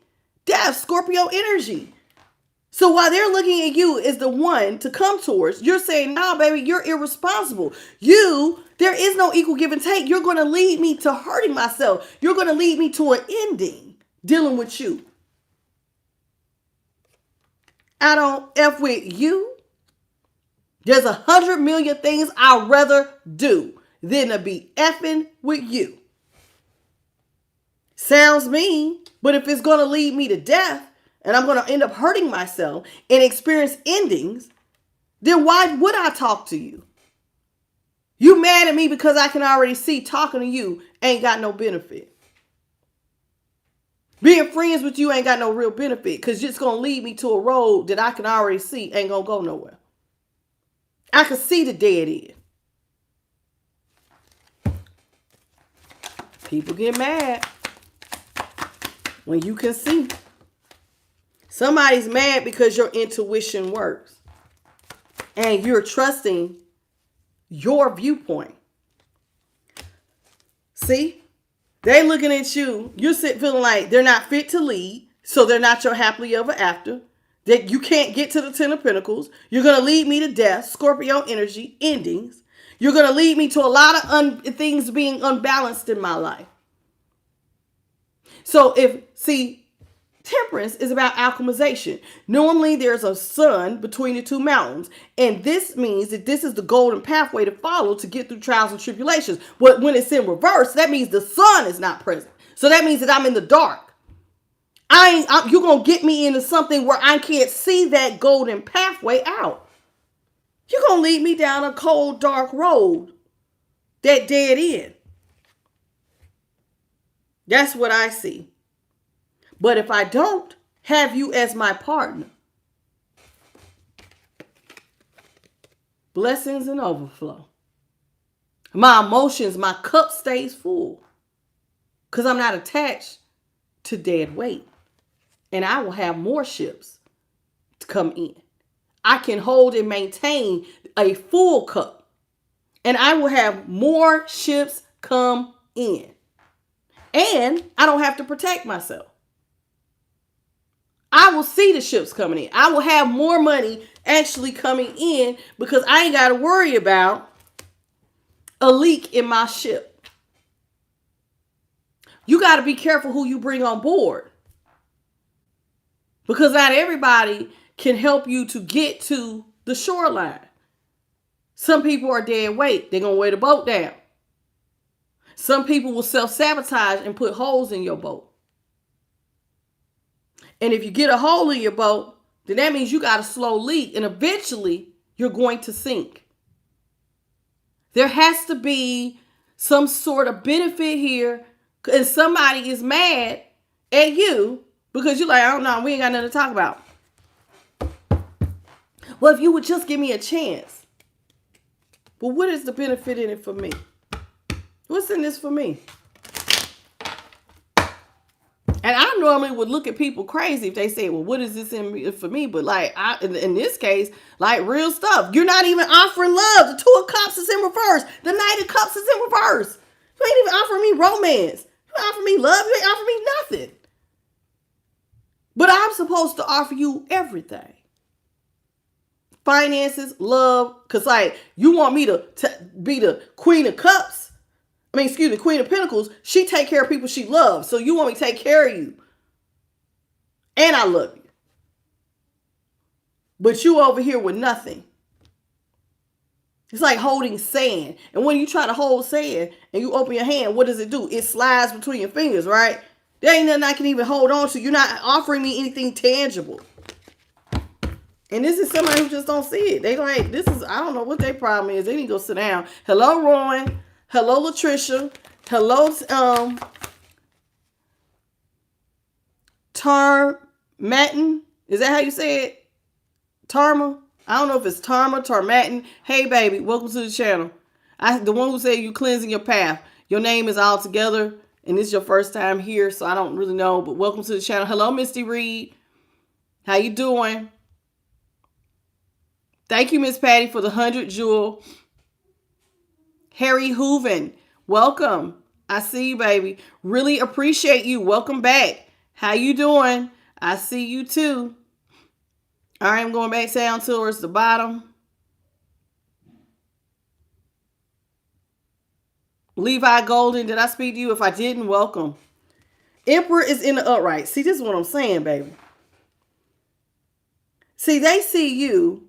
Death, Scorpio energy. So while they're looking at you as the one to come towards, you're saying, nah, baby, you're irresponsible. There is no equal give and take. You're going to lead me to hurting myself. You're going to lead me to an ending dealing with you. I don't F with you. There's 100 million things I'd rather do than to be effing with you. Sounds mean, but if it's going to lead me to death, and I'm going to end up hurting myself and experience endings, then why would I talk to you? You mad at me because I can already see talking to you ain't got no benefit. Being friends with you ain't got no real benefit, because it's going to lead me to a road that I can already see ain't going to go nowhere. I can see the dead end. People get mad when you can see. Somebody's mad because your intuition works and you're trusting your viewpoint. See, they looking at you. You're feeling like they're not fit to lead, so they're not your happily ever after. That you can't get to the Ten of Pentacles. You're going to lead me to death, Scorpio energy, endings. You're going to lead me to a lot of things being unbalanced in my life. So Temperance is about alchemization. Normally, there's a sun between the two mountains. And this means that this is the golden pathway to follow to get through trials and tribulations. But when it's in reverse, that means the sun is not present. So that means that I'm in the dark. You're going to get me into something where I can't see that golden pathway out. You're going to lead me down a cold, dark road. That dead end. That's what I see. But if I don't have you as my partner, blessings and overflow. My emotions, my cup stays full. Because I'm not attached to dead weight. And I will have more ships to come in. I can hold and maintain a full cup. And I will have more ships come in. And I don't have to protect myself. I will see the ships coming in. I will have more money actually coming in because I ain't got to worry about a leak in my ship. You got to be careful who you bring on board, because not everybody can help you to get to the shoreline. Some people are dead weight. They're going to weigh the boat down. Some people will self-sabotage and put holes in your boat. And if you get a hole in your boat, then that means you got a slow leak, and eventually you're going to sink. There has to be some sort of benefit here, and somebody is mad at you Because you're like, I don't know, we ain't got nothing to talk about. Well, if you would just give me a chance. Well, what is the benefit in it for me? What's in this for me? And I normally would look at people crazy if they say, well, what is this in for me? But like, in this case, like real stuff. You're not even offering love. The Two of Cups is in reverse. The Knight of Cups is in reverse. You ain't even offering me romance. You ain't offering me love. You ain't offering me nothing. But I'm supposed to offer you everything. Finances, love. Because like, you want me to be the Queen of Cups. The Queen of Pentacles. She take care of people she loves. So you want me to take care of you. And I love you. But you over here with nothing. It's like holding sand. And when you try to hold sand and you open your hand, what does it do? It slides between your fingers, right? There ain't nothing I can even hold on to. You're not offering me anything tangible. And this is somebody who just don't see it. They like, I don't know what their problem is. They need to go sit down. Hello, Rowan. Hello, Latricia. Hello, Tarmatin. Is that how you say it? Tarma? I don't know if it's Tarmatin. Hey, baby. Welcome to the channel. The one who said you cleansing your path. Your name is all together, and this is your first time here, so I don't really know, but welcome to the channel. Hello, Misty Reed. How you doing? Thank you, Miss Patty, for the 100 jewel. Harry Hooven, welcome. I see you, baby. Really appreciate you. Welcome back. How you doing? I see you too. All right, I'm going back down towards the bottom. Levi Golden, did I speak to you? If I didn't, welcome. Emperor is in the upright. See, this is what I'm saying, baby. See, they see you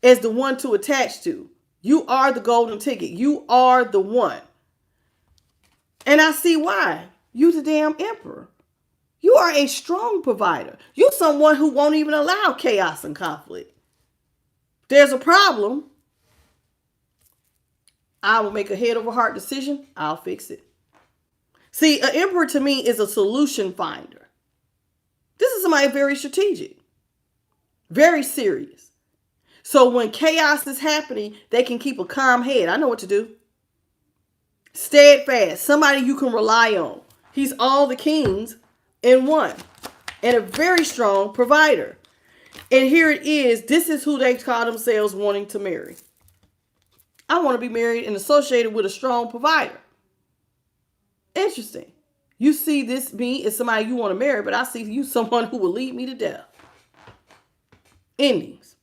as the one to attach to. You are the golden ticket. You are the one. And I see why. You the damn emperor. You are a strong provider. You someone who won't even allow chaos and conflict. There's a problem. I will make a head over heart decision. I'll fix it. See, an emperor to me is a solution finder. This is somebody very strategic. Very serious. So when chaos is happening, they can keep a calm head. I know what to do. Steadfast. Somebody you can rely on. He's all the kings in one. And a very strong provider. And here it is. This is who they call themselves wanting to marry. I want to be married and associated with a strong provider. Interesting. You see this me as somebody you want to marry, but I see you someone who will lead me to death. Endings.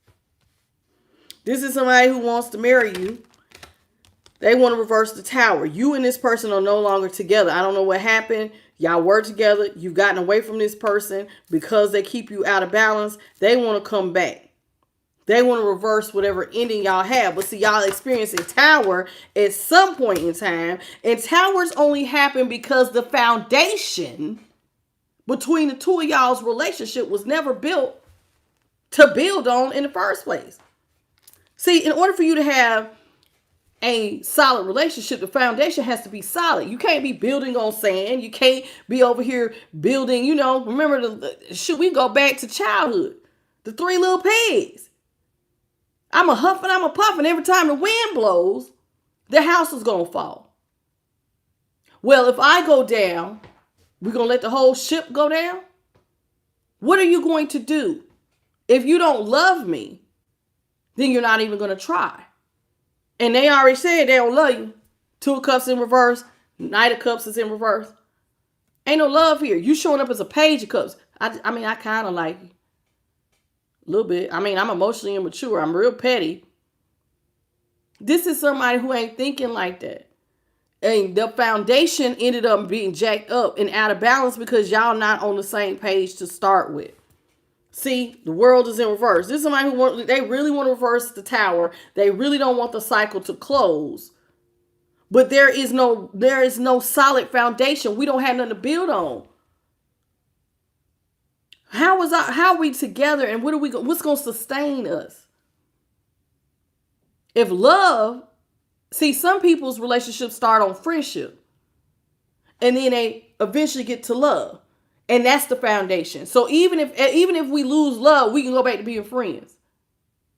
This is somebody who wants to marry you. They want to reverse the tower. You and this person are no longer together. I don't know what happened. Y'all were together. You've gotten away from this person because they keep you out of balance. They want to come back. They want to reverse whatever ending y'all have. But see, y'all experiencing tower at some point in time. And towers only happen because the foundation between the two of y'all's relationship was never built to build on in the first place. See, in order for you to have a solid relationship, the foundation has to be solid. You can't be building on sand. You can't be over here building, remember, we go back to childhood. The three little pigs. I'm a huff and I'm a puff, and every time the wind blows, the house is going to fall. Well, if I go down, we're going to let the whole ship go down? What are you going to do? If you don't love me, then you're not even going to try. And they already said they don't love you. Two of Cups in reverse. Knight of Cups is in reverse. Ain't no love here. You showing up as a Page of Cups. I kind of like you. A little bit. I'm emotionally immature. I'm real petty. This is somebody who ain't thinking like that. And the foundation ended up being jacked up and out of balance because y'all not on the same page to start with. See, the world is in reverse. This is somebody they really want to reverse the tower. They really don't want the cycle to close. But there is no solid foundation. We don't have nothing to build on. How are we together, and what's going to sustain us? If love, see, some people's relationships start on friendship, and then they eventually get to love. And that's the foundation. So even if we lose love, we can go back to being friends.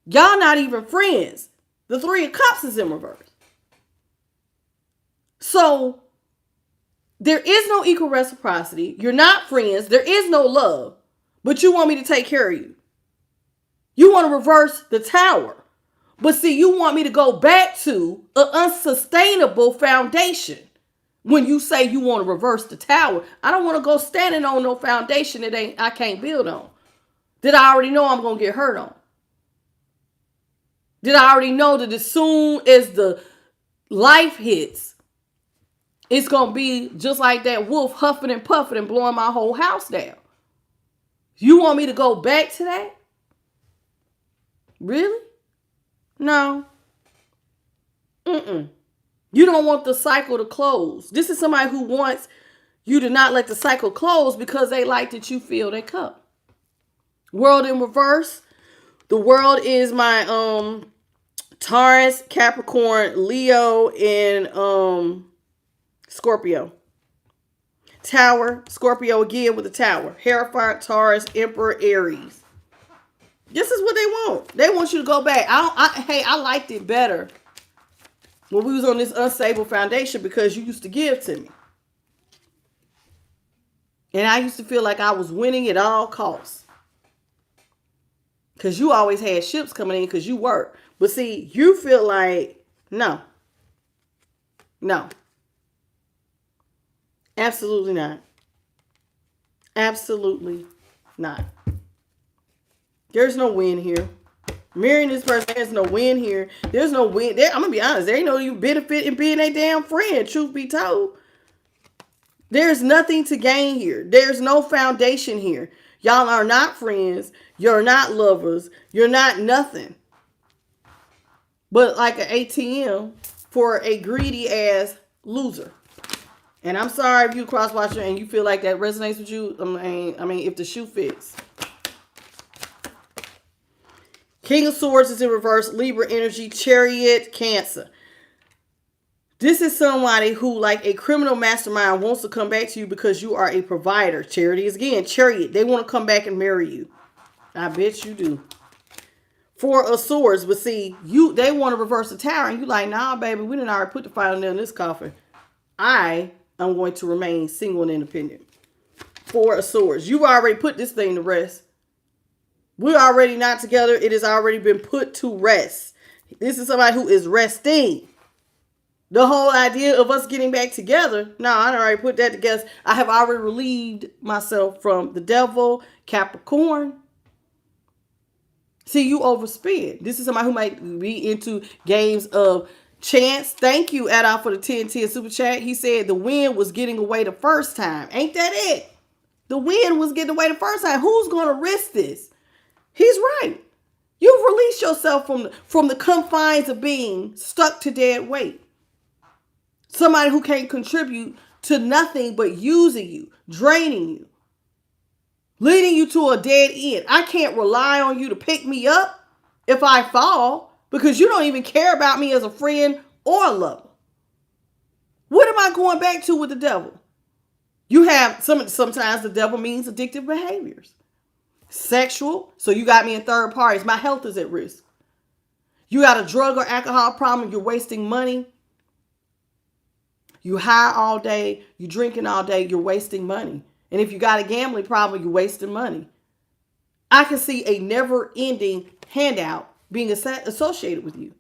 Y'all not even friends. The Three of Cups is in reverse. So there is no equal reciprocity. You're not friends. There is no love. But you want me to take care of you. You want to reverse the Tower. But see, you want me to go back to an unsustainable foundation. When you say you want to reverse the Tower, I don't want to go standing on no foundation that I can't build on. That I already know I'm going to get hurt on. That I already know that as soon as the life hits, it's going to be just like that wolf huffing and puffing and blowing my whole house down. You want me to go back to that? Really? No. You don't want the cycle to close. This is somebody who wants you to not let the cycle close because they like that you fill their cup. World in reverse. The world is my Taurus, Capricorn, Leo, and Scorpio. Tower, Scorpio again with the Tower. Hierophant, Taurus, Emperor, Aries. This is what they want. They want you to go back. I liked it better when we was on this unstable foundation because you used to give to me. And I used to feel like I was winning at all costs. Because you always had ships coming in because you worked. But see, you feel like, no. Absolutely not. Absolutely not. There's no win here. Marrying this person, there's no win here. There's no win. I'm going to be honest. There ain't no you benefit in being a damn friend, truth be told. There's nothing to gain here. There's no foundation here. Y'all are not friends. You're not lovers. You're not nothing. But like an ATM for a greedy ass loser. And I'm sorry if you cross-watcher and you feel like that resonates with you. I mean, if the shoe fits. King of Swords is in reverse. Libra energy. Chariot. Cancer. This is somebody who, like a criminal mastermind, wants to come back to you because you are a provider. Charity is again. Chariot. They want to come back and marry you. I bet you do. Four of Swords. But see, they want to reverse the Tower. And you like, nah, baby, we didn't already put the final nail in this coffin. I'm going to remain single and independent. Four of Swords. You've already put this thing to rest. We're already not together. It has already been put to rest. This is somebody who is resting. The whole idea of us getting back together, no, I already put that together. I have already relieved myself from the devil, Capricorn. See, you overspend. This is somebody who might be into games of chance. Thank you, Adolf, for the 10 super chat. He said the wind was getting away the first time. Ain't that it? The wind was getting away the first time. Who's going to risk this? He's right. You've released yourself from the confines of being stuck to dead weight. Somebody who can't contribute to nothing but using you, draining you, leading you to a dead end. I can't rely on you to pick me up if I fall because you don't even care about me as a friend or a lover. What am I going back to with the devil? You have sometimes the devil means addictive behaviors. Sexual, so you got me in third parties. My health is at risk. You got a drug or alcohol problem, you're wasting money. You high all day, you drinking all day, you're wasting money. And if you got a gambling problem, you're wasting money. I can see a never-ending handout being associated with you.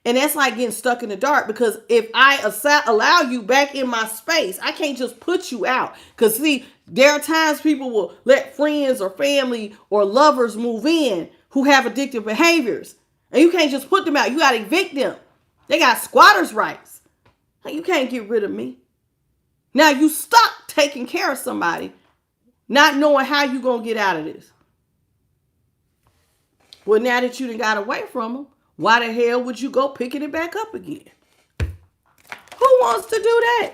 And that's like getting stuck in the dark because if I allow you back in my space, I can't just put you out. Because see, there are times people will let friends or family or lovers move in who have addictive behaviors. And you can't just put them out. You got to evict them. They got squatters' rights. You can't get rid of me. Now you stuck taking care of somebody, not knowing how you going to get out of this. Well, now that you done got away from them, why the hell would you go picking it back up again? Who wants to do that?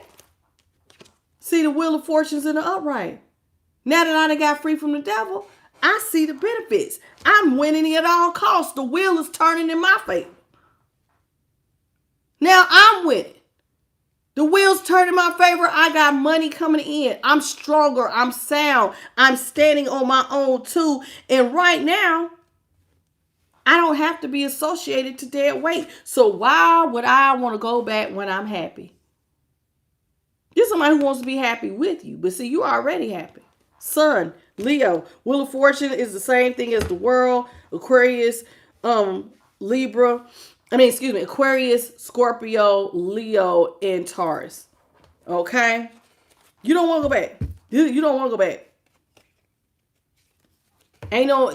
See the Wheel of Fortune's in the upright. Now that I done got free from the devil, I see the benefits. I'm winning at all costs. The wheel is turning in my favor. Now I'm winning. The wheels turn in my favor. I got money coming in. I'm stronger. I'm sound. I'm standing on my own too. And right now, I don't have to be associated to dead weight. So why would I want to go back when I'm happy? You're somebody who wants to be happy with you. But see, you already happy. Sun, Leo. Wheel of Fortune is the same thing as the world. Aquarius, Libra. Aquarius, Scorpio, Leo, and Taurus. Okay? You don't want to go back. You don't want to go back.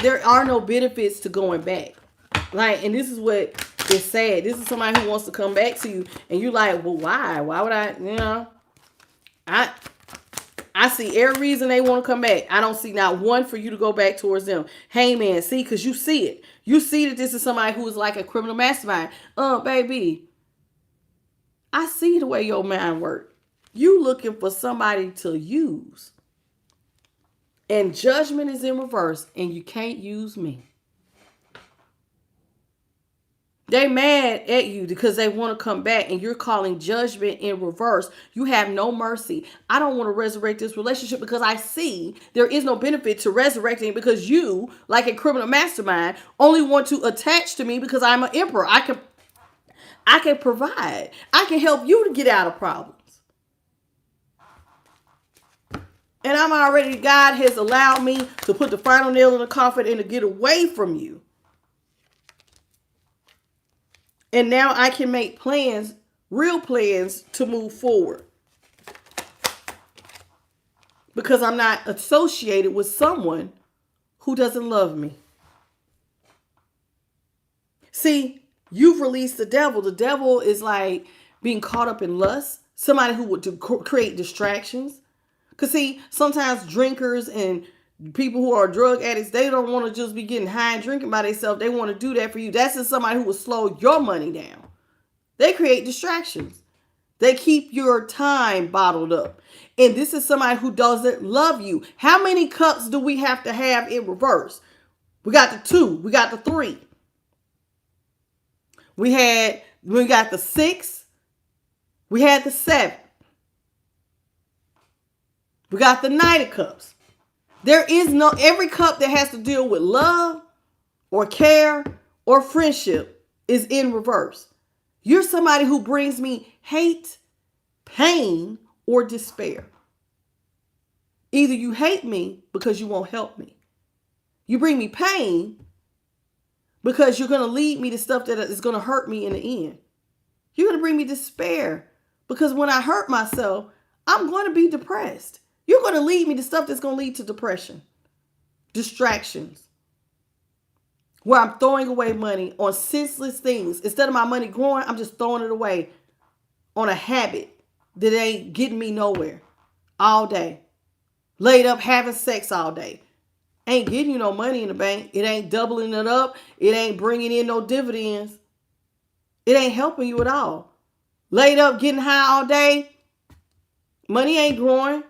There are no benefits to going back. Like, and this is what is sad. This is somebody who wants to come back to you, and you're like, well, why? Why would I, I see every reason they want to come back. I don't see not one for you to go back towards them. Hey, man, see, because you see it. You see that this is somebody who is like a criminal mastermind. Baby, I see the way your mind works. You looking for somebody to use. And judgment is in reverse, and you can't use me. They mad at you because they want to come back, and you're calling judgment in reverse. You have no mercy. I don't want to resurrect this relationship because I see there is no benefit to resurrecting, because you, like a criminal mastermind, only want to attach to me because I'm an emperor. I can provide. I can help you to get out of problems. And God has allowed me to put the final nail in the coffin and to get away from you. And now I can make plans, real plans, to move forward. Because I'm not associated with someone who doesn't love me. See, you've released the devil. The devil is like being caught up in lust. Somebody who would create distractions. Because see, sometimes drinkers and people who are drug addicts, they don't want to just be getting high and drinking by themselves. They want to do that for you. That's just somebody who will slow your money down. They create distractions. They keep your time bottled up. And this is somebody who doesn't love you. How many cups do we have to have in reverse? We got the 2. We got the 3. We got the 6. We had the 7. We got the Knight of Cups. There is every cup that has to deal with love or care or friendship is in reverse. You're somebody who brings me hate, pain, or despair. Either you hate me because you won't help me. You bring me pain because you're going to lead me to stuff that is going to hurt me in the end. You're going to bring me despair because when I hurt myself, I'm going to be depressed. You're going to lead me to stuff that's going to lead to depression, distractions, where I'm throwing away money on senseless things. Instead of my money growing, I'm just throwing it away on a habit that ain't getting me nowhere all day. Laid up having sex all day. Ain't getting you no money in the bank. It ain't doubling it up. It ain't bringing in no dividends. It ain't helping you at all. Laid up getting high all day. Money ain't growing.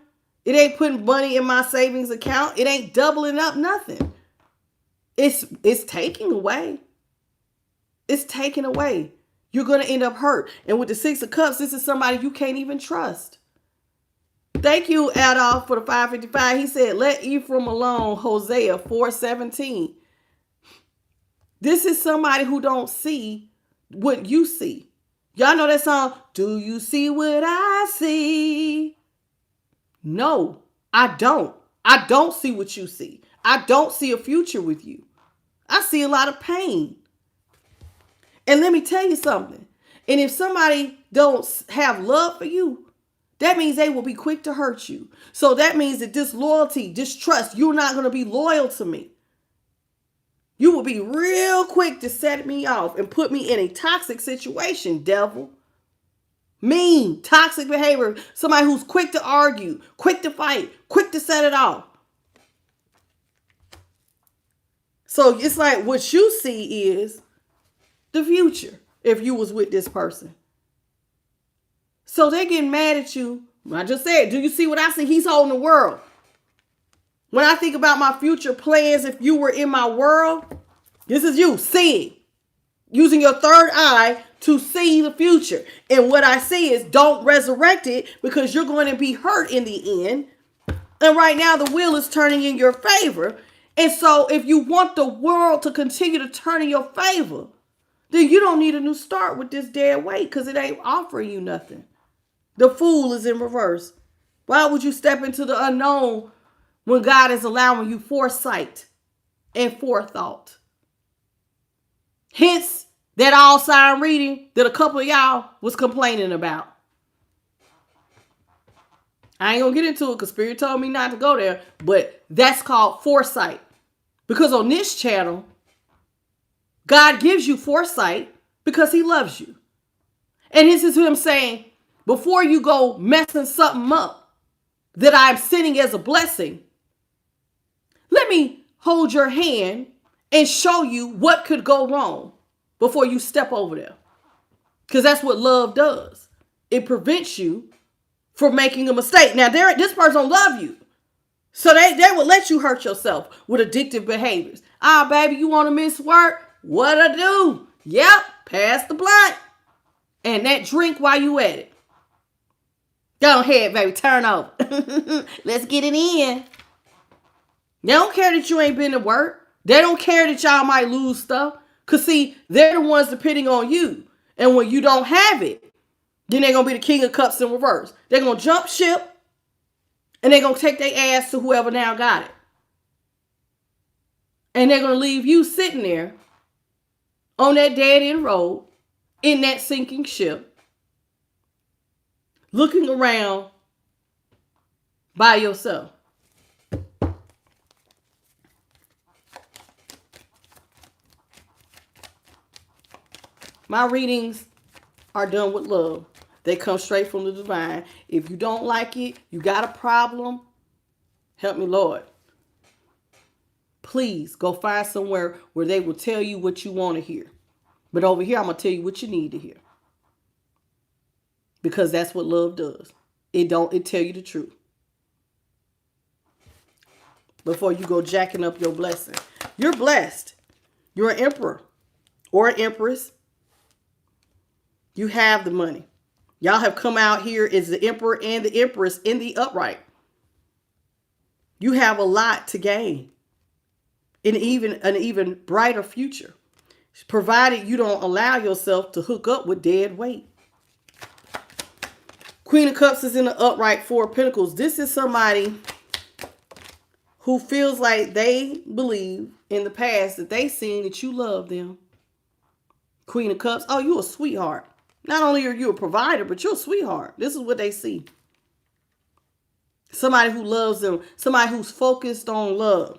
It ain't putting money in my savings account. It ain't doubling up nothing. It's taking away. It's taking away. You're going to end up hurt. And with the 6 of Cups, this is somebody you can't even trust. Thank you, Adolf, for the 555. He said, let Ephraim alone, Hosea 4:17. This is somebody who don't see what you see. Y'all know that song, Do You See What I See? No, I don't. I don't see what you see. I don't see a future with you. I see a lot of pain. And let me tell you something. And if somebody don't have love for you, that means they will be quick to hurt you. So that means that disloyalty, distrust, you're not going to be loyal to me. You will be real quick to set me off and put me in a toxic situation, devil. Mean, toxic behavior. Somebody who's quick to argue, quick to fight, quick to set it off. So it's like what you see is the future if you was with this person. So they're getting mad at you. I just said, do you see what I see? He's holding the world. When I think about my future plans, if you were in my world, this is you seeing. using your third eye to see the future. And what I see is don't resurrect it because you're going to be hurt in the end. And right now the wheel is turning in your favor. And so if you want the world to continue to turn in your favor, then you don't need a new start with this dead weight because it ain't offering you nothing. The fool is in reverse. Why would you step into the unknown when God is allowing you foresight and forethought? Hence that all sign reading that a couple of y'all was complaining about. I ain't gonna get into it because Spirit told me not to go there, but that's called foresight. Because on this channel, God gives you foresight because he loves you. And this is him saying, before you go messing something up that I'm sending as a blessing, let me hold your hand and show you what could go wrong before you step over there. Because that's what love does. It prevents you from making a mistake. Now, this person don't love you. So they will let you hurt yourself with addictive behaviors. Ah, baby, you want to miss work? What I do? Yep, pass the blunt. And that drink while you at it. Go ahead, baby, turn over. Let's get it in. They don't care that you ain't been to work. They don't care that y'all might lose stuff. Because, see, they're the ones depending on you. And when you don't have it, then they're going to be the king of cups in reverse. They're going to jump ship. And they're going to take their ass to whoever now got it. And they're going to leave you sitting there on that dead end road in that sinking ship, looking around by yourself. My readings are done with love. They come straight from the divine. If you don't like it, you got a problem, help me, Lord. Please go find somewhere where they will tell you what you want to hear. But over here, I'm going to tell you what you need to hear. Because that's what love does. It tell you the truth. Before you go jacking up your blessing. You're blessed. You're an emperor or an empress. You have the money. Y'all have come out here as the emperor and the empress in the upright. You have a lot to gain. In an even brighter future. Provided you don't allow yourself to hook up with dead weight. Queen of Cups is in the upright, Four of Pentacles. This is somebody who feels like they believe in the past that they seen that you love them. Queen of Cups. Oh, you a sweetheart. Not only are you a provider, but you're a sweetheart. This is what they see. Somebody who loves them. Somebody who's focused on love.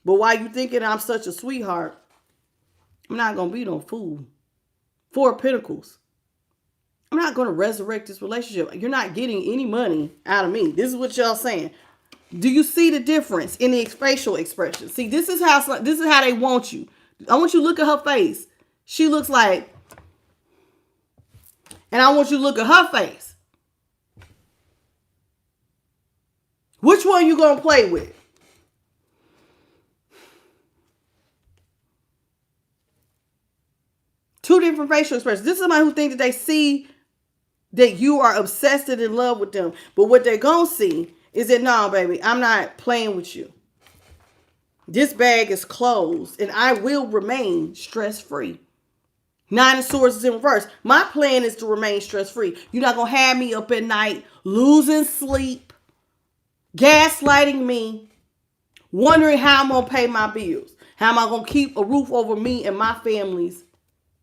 But while you thinking I'm such a sweetheart, I'm not going to be no fool. Four of Pentacles. I'm not going to resurrect this relationship. You're not getting any money out of me. This is what y'all saying. Do you see the difference in the facial expression? See, this is how they want you. I want you to look at her face. She looks like, and I want you to look at her face. Which one you going to play with? Two different facial expressions. This is somebody who thinks that they see that you are obsessed and in love with them. But what they're going to see is that, no, baby, I'm not playing with you. This bag is closed and I will remain stress-free. Nine of Swords is in reverse. My plan is to remain stress-free. You're not going to have me up at night, losing sleep, gaslighting me, wondering how I'm going to pay my bills. How am I going to keep a roof over me and my family's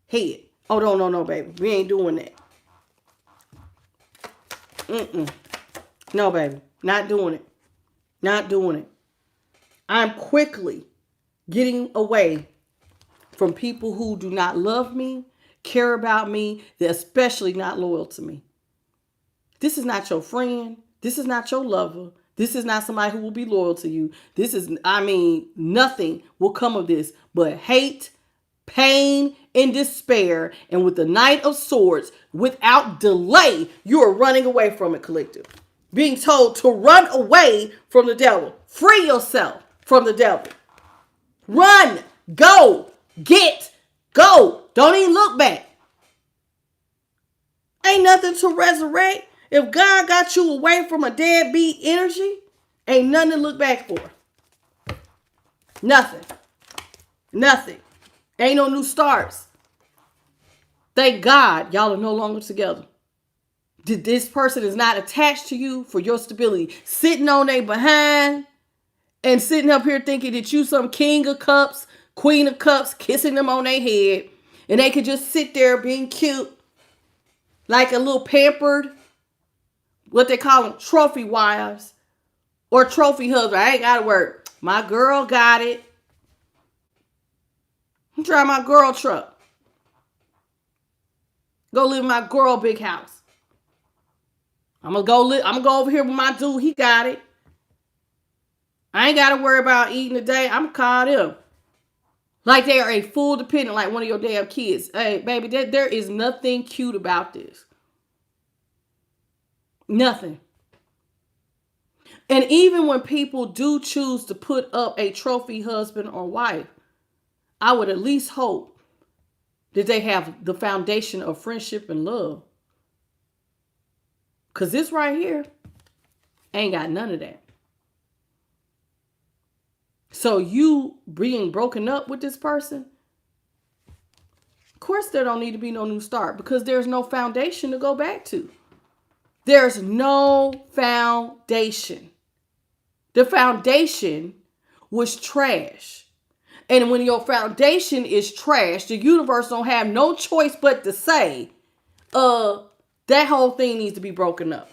head? Oh, no, baby. We ain't doing that. No, baby. Not doing it. Not doing it. I'm quickly getting away from people who do not love me, care about me, they're especially not loyal to me. This is not your friend. This is not your lover. This is not somebody who will be loyal to you. Nothing will come of this but hate, pain, and despair. And with the Knight of Swords, without delay, you are running away from it, collective. Being told to run away from the devil. Free yourself from the devil. Run. Go. Get. Go. Don't even look back. Ain't nothing to resurrect. If God got you away from a deadbeat energy, ain't nothing to look back for. Nothing. Nothing. Ain't no new starts. Thank God y'all are no longer together. This person is not attached to you for your stability. Sitting on their behind and sitting up here thinking that you some king of cups, queen of cups, kissing them on their head. And they could just sit there being cute, like a little pampered, what they call them, trophy wives or trophy husband. I ain't got to work. My girl got it. I'm trying my girl truck. Go live in my girl big house. I'm gonna go over here with my dude. He got it. I ain't got to worry about eating today. I'm caught him. Like they are a full dependent, like one of your damn kids. Hey, baby, there is nothing cute about this. Nothing. And even when people do choose to put up a trophy husband or wife, I would at least hope that they have the foundation of friendship and love. Because this right here ain't got none of that. So you being broken up with this person, of course there don't need to be no new start because there's no foundation to go back to. There's no foundation. The foundation was trash. And when your foundation is trash, the universe don't have no choice but to say, that whole thing needs to be broken up.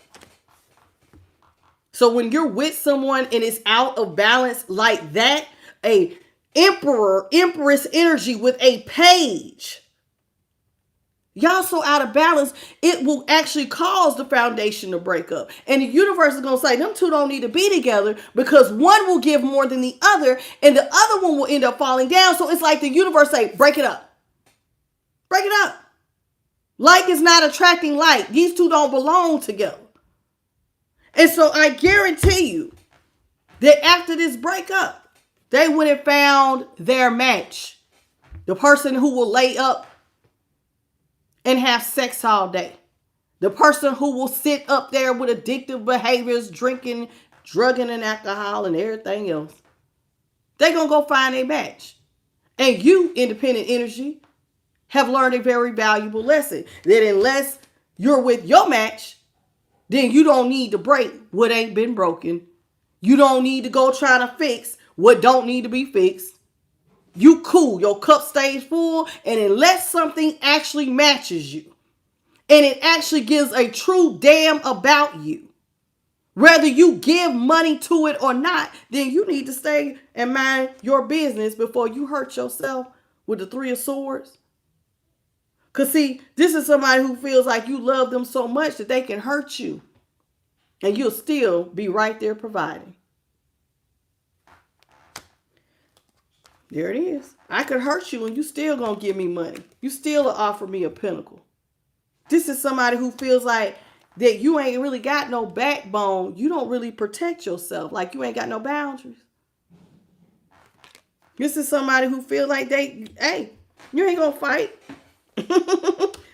So when you're with someone and it's out of balance like that, a empress energy with a page, y'all so out of balance, it will actually cause the foundation to break up. And the universe is going to say, them two don't need to be together because one will give more than the other and the other one will end up falling down. So it's like the universe say, break it up. Break it up. Like is not attracting like. These two don't belong together. And so I guarantee you that after this breakup, they would have found their match. The person who will lay up and have sex all day. The person who will sit up there with addictive behaviors, drinking, drugging, and alcohol and everything else. They're going to go find a match. And you, independent energy, have learned a very valuable lesson. That unless you're with your match, then you don't need to break what ain't been broken. You don't need to go trying to fix what don't need to be fixed. You cool. Your cup stays full. And unless something actually matches you, and it actually gives a true damn about you, whether you give money to it or not, then you need to stay and mind your business before you hurt yourself with the Three of Swords. Because see, this is somebody who feels like you love them so much that they can hurt you. And you'll still be right there providing. There it is. I could hurt you and you still gonna give me money. You still will offer me a pinnacle. This is somebody who feels like that you ain't really got no backbone. You don't really protect yourself. Like you ain't got no boundaries. This is somebody who feels like hey, you ain't gonna fight.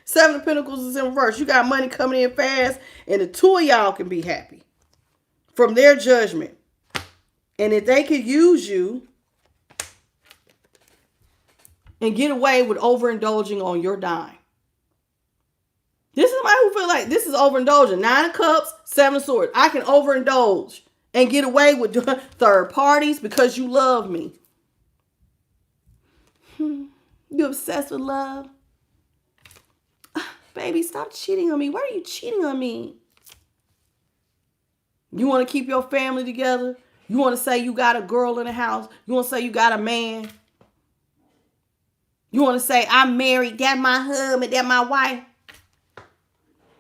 Seven of Pentacles is in reverse. You got money coming in fast, and the two of y'all can be happy from their judgment. And if they could use you and get away with overindulging on your dime. This is somebody who feel like this is overindulging. 9 of Cups, 7 of Swords. I can overindulge and get away with third parties because you love me. You obsessed with love? Baby, stop cheating on me. Why are you cheating on me? You want to keep your family together? You want to say you got a girl in the house? You want to say you got a man? You want to say I'm married, that my husband, that my wife?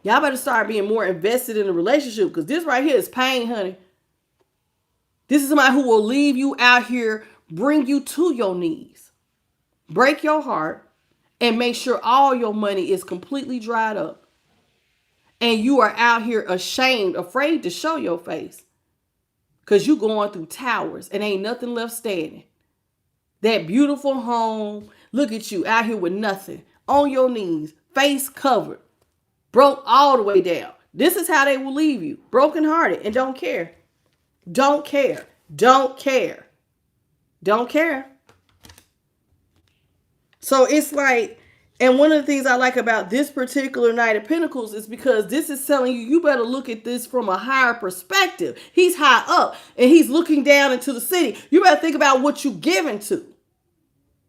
Y'all better start being more invested in the relationship because this right here is pain, honey. This is somebody who will leave you out here, bring you to your knees, break your heart, and make sure all your money is completely dried up. And you are out here ashamed, afraid to show your face. Because you going through towers and ain't nothing left standing. that beautiful home. Look at you out here with nothing, on your knees, face covered, broke all the way down. This is how they will leave you, brokenhearted, and don't care. Don't care. Don't care. Don't care. So it's like, and one of the things I like about this particular Knight of Pentacles is because this is telling you, you better look at this from a higher perspective. He's high up and he's looking down into the city. You better think about what you're giving to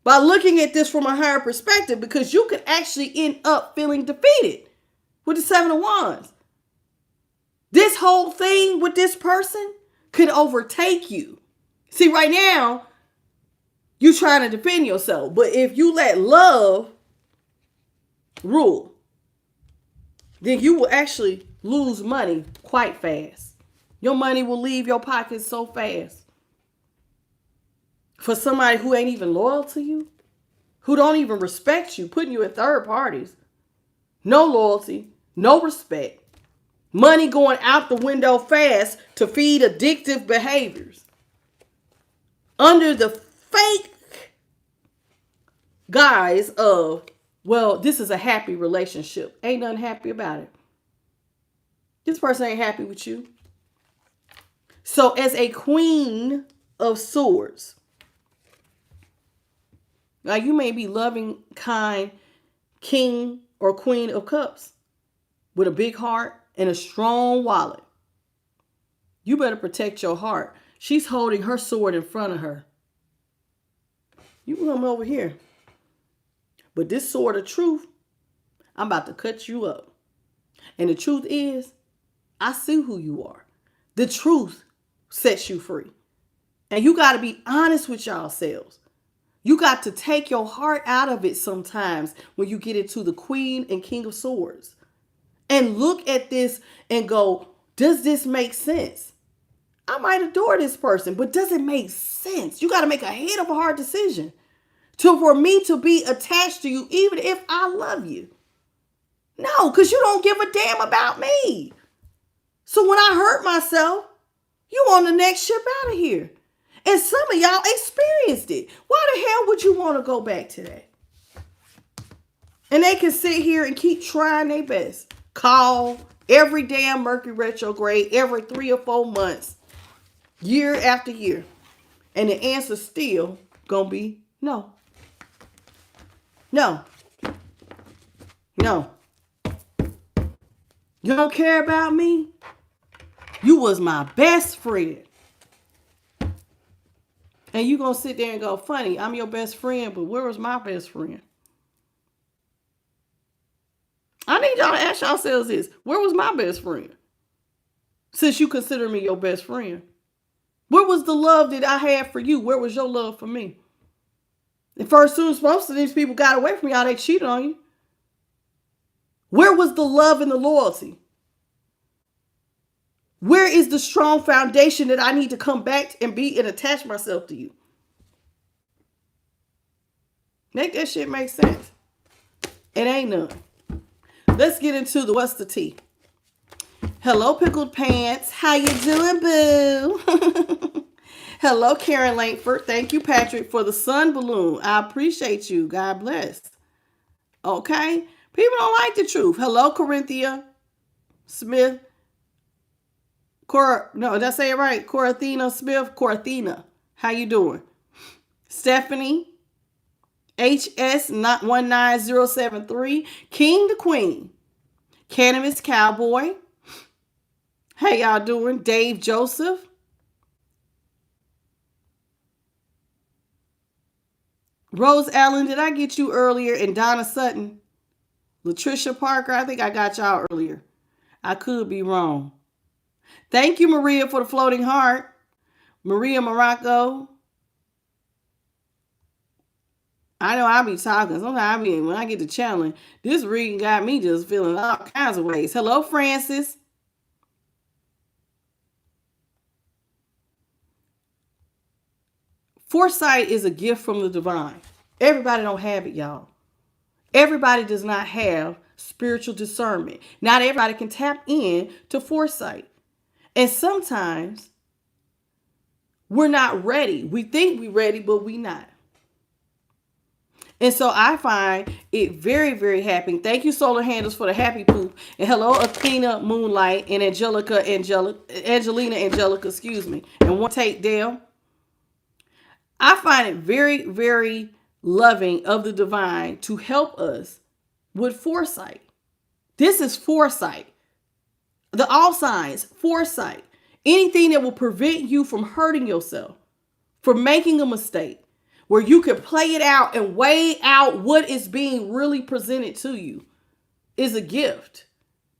by looking at this from a higher perspective, because you could actually end up feeling defeated with the Seven of Wands. This whole thing with this person could overtake you. See, right now, you're trying to defend yourself. But if you let love rule, then you will actually lose money quite fast. Your money will leave your pockets so fast. For somebody who ain't even loyal to you, who don't even respect you, putting you in third parties. No loyalty, no respect. Money going out the window fast to feed addictive behaviors. Under the fake guise of, well, this is a happy relationship. Ain't nothing happy about it. This person ain't happy with you. So as a Queen of Swords, now you may be loving, kind, King or Queen of Cups with a big heart and a strong wallet. You better protect your heart. She's holding her sword in front of her. You come over here. But this sword of truth, I'm about to cut you up. And the truth is, I see who you are. The truth sets you free. And you got to be honest with yourselves. You got to take your heart out of it sometimes when you get into the Queen and King of Swords. And look at this and go, does this make sense? I might adore this person, but does it make sense? You got to make a head of a hard decision for me to be attached to you, even if I love you. No, because you don't give a damn about me. So when I hurt myself, you on the next ship out of here. And some of y'all experienced it. Why the hell would you want to go back to that? And they can sit here and keep trying their best. Call every damn Mercury retrograde every 3 or 4 months, year after year. And the answer still gonna be no. No. No. You don't care about me? You was my best friend. And you gonna sit there and go, funny, I'm your best friend, but where was my best friend? I need y'all to ask yourselves this. Where was my best friend? Since you consider me your best friend. Where was the love that I had for you? Where was your love for me? And first, soon as most of these people got away from y'all, they cheated on you. Where was the love and the loyalty? Where is the strong foundation that I need to come back and be and attach myself to you? Make that shit make sense. It ain't none. Let's get into what's the tea. Hello, Pickled Pants. How you doing, boo? Hello, Karen Langford. Thank you, Patrick, for the sun balloon. I appreciate you. God bless. Okay. People don't like the truth. Hello, Corinthia Smith. No, did I say it right? Corathina Smith. Corathina. How you doing? Stephanie. HS 19073. King the Queen. Cannabis Cowboy. How y'all doing? Dave Joseph. Rose Allen, did I get you earlier? And Donna Sutton. Latricia Parker, I think I got y'all earlier. I could be wrong. Thank you, Maria, for the floating heart. Maria Morocco. I know I be talking. Sometimes when I get to channeling, this reading got me just feeling all kinds of ways. Hello, Francis. Foresight is a gift from the divine. Everybody don't have it, y'all. Everybody does not have spiritual discernment. Not everybody can tap in to foresight. And sometimes we're not ready. We think we're ready, but we're not. And so I find it very, very happy. Thank you, Solar Handles, for the happy poop. And hello, Athena Moonlight and Angelina Angelica, excuse me. And one take, Dale. I find it very, very loving of the divine to help us with foresight. This is foresight. The all signs, foresight. Anything that will prevent you from hurting yourself, from making a mistake, where you can play it out and weigh out what is being really presented to you, is a gift.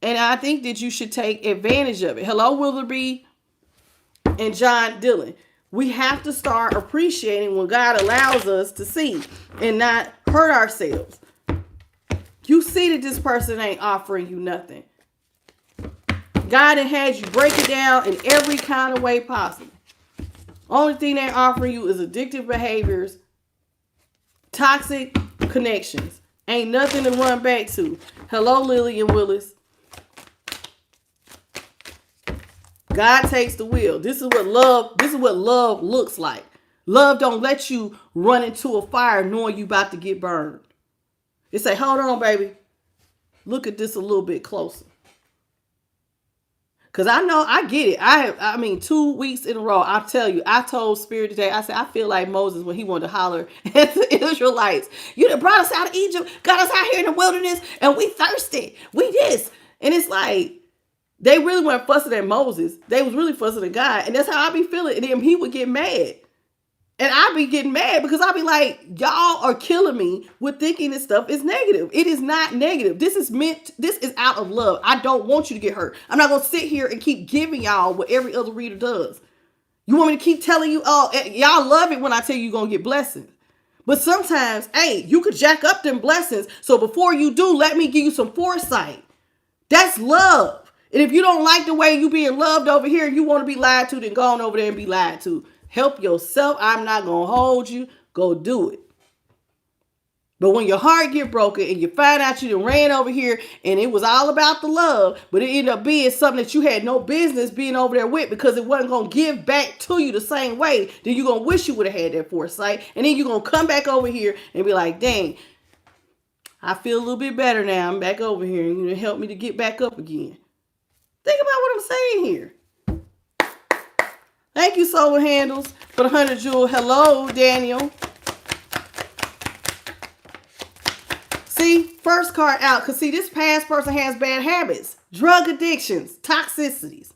And I think that you should take advantage of it. Hello, Willoughby and John Dillon. We have to start appreciating what God allows us to see and not hurt ourselves. You see that this person ain't offering you nothing. God had you break it down in every kind of way possible. Only thing they're offering you is addictive behaviors, toxic connections. Ain't nothing to run back to. Hello, Lillian Willis. God takes the wheel. This is what love looks like. Love don't let you run into a fire knowing you about to get burned. It say, hold on, baby. Look at this a little bit closer. Because I know, I get it. I mean, 2 weeks in a row, I'll tell you, I told Spirit today, I said, I feel like Moses when he wanted to holler at the Israelites. You done brought us out of Egypt, got us out here in the wilderness, and we thirsty. We this. And it's like, they really weren't fussing at Moses. They was really fussing at God. And that's how I be feeling. And then he would get mad. And I be getting mad because I be like, y'all are killing me with thinking this stuff is negative. It is not negative. This is out of love. I don't want you to get hurt. I'm not going to sit here and keep giving y'all what every other reader does. You want me to keep telling you, oh, y'all love it when I tell you you're going to get blessings. But sometimes, hey, you could jack up them blessings. So before you do, let me give you some foresight. That's love. And if you don't like the way you being loved over here, you want to be lied to, then go on over there and be lied to. Help yourself. I'm not going to hold you. Go do it. But when your heart get broken and you find out you done ran over here and it was all about the love, but it ended up being something that you had no business being over there with because it wasn't going to give back to you the same way, then you're going to wish you would have had that foresight. And then you're going to come back over here and be like, dang, I feel a little bit better now. I'm back over here and you help me to get back up again. Think about what I'm saying here. Thank you, Solar Handles, for the 100 Jewel. Hello, Daniel. See, first card out. Because, see, this past person has bad habits, drug addictions, toxicities.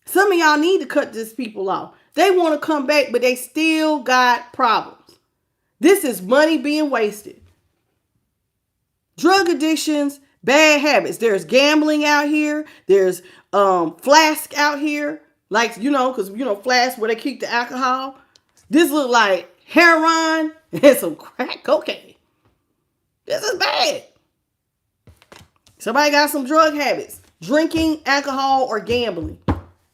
Some of y'all need to cut these people off. They want to come back, but they still got problems. This is money being wasted. Drug addictions, bad habits. There's gambling out here. There's flask out here. Like, you know, because, you know, flask where they keep the alcohol. This look like heroin and some crack cocaine. This is bad. Somebody got some drug habits. Drinking, alcohol, or gambling.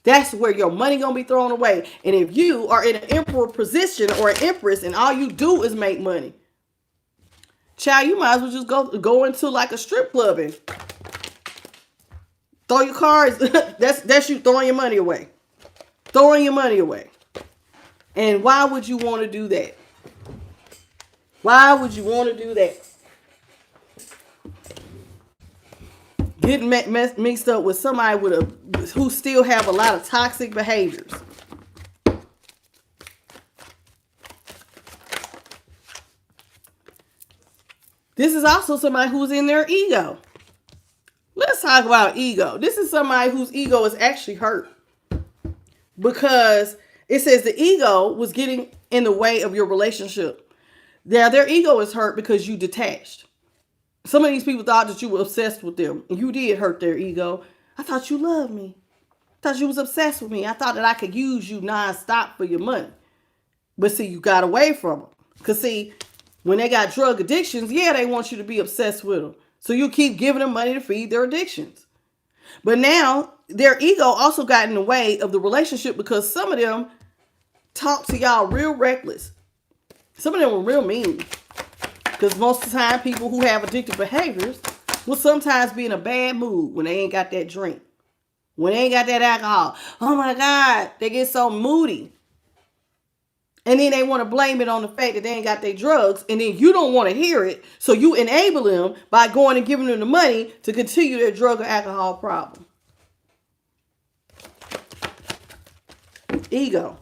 That's where your money going to be thrown away. And if you are in an emperor position or an empress and all you do is make money, child, you might as well just go into like a strip club and throw your cards. That's you throwing your money away. Throwing your money away. And why would you want to do that? Why would you want to do that? Getting mixed up with somebody who still have a lot of toxic behaviors. This is also somebody who's in their ego. Let's talk about ego. This is somebody whose ego is actually hurt. Because it says the ego was getting in the way of your relationship. Now, their ego is hurt because you detached. Some of these people thought that you were obsessed with them. And you did hurt their ego. I thought you loved me. I thought you was obsessed with me. I thought that I could use you nonstop for your money. But see, you got away from them. Because see, when they got drug addictions, yeah, they want you to be obsessed with them. So you keep giving them money to feed their addictions. But now, their ego also got in the way of the relationship because some of them talk to y'all real reckless. Some of them were real mean. Because most of the time, people who have addictive behaviors will sometimes be in a bad mood when they ain't got that drink. When they ain't got that alcohol. Oh my God, they get so moody. And then they want to blame it on the fact that they ain't got their drugs. And then you don't want to hear it. So you enable them by going and giving them the money to continue their drug or alcohol problem. Ego.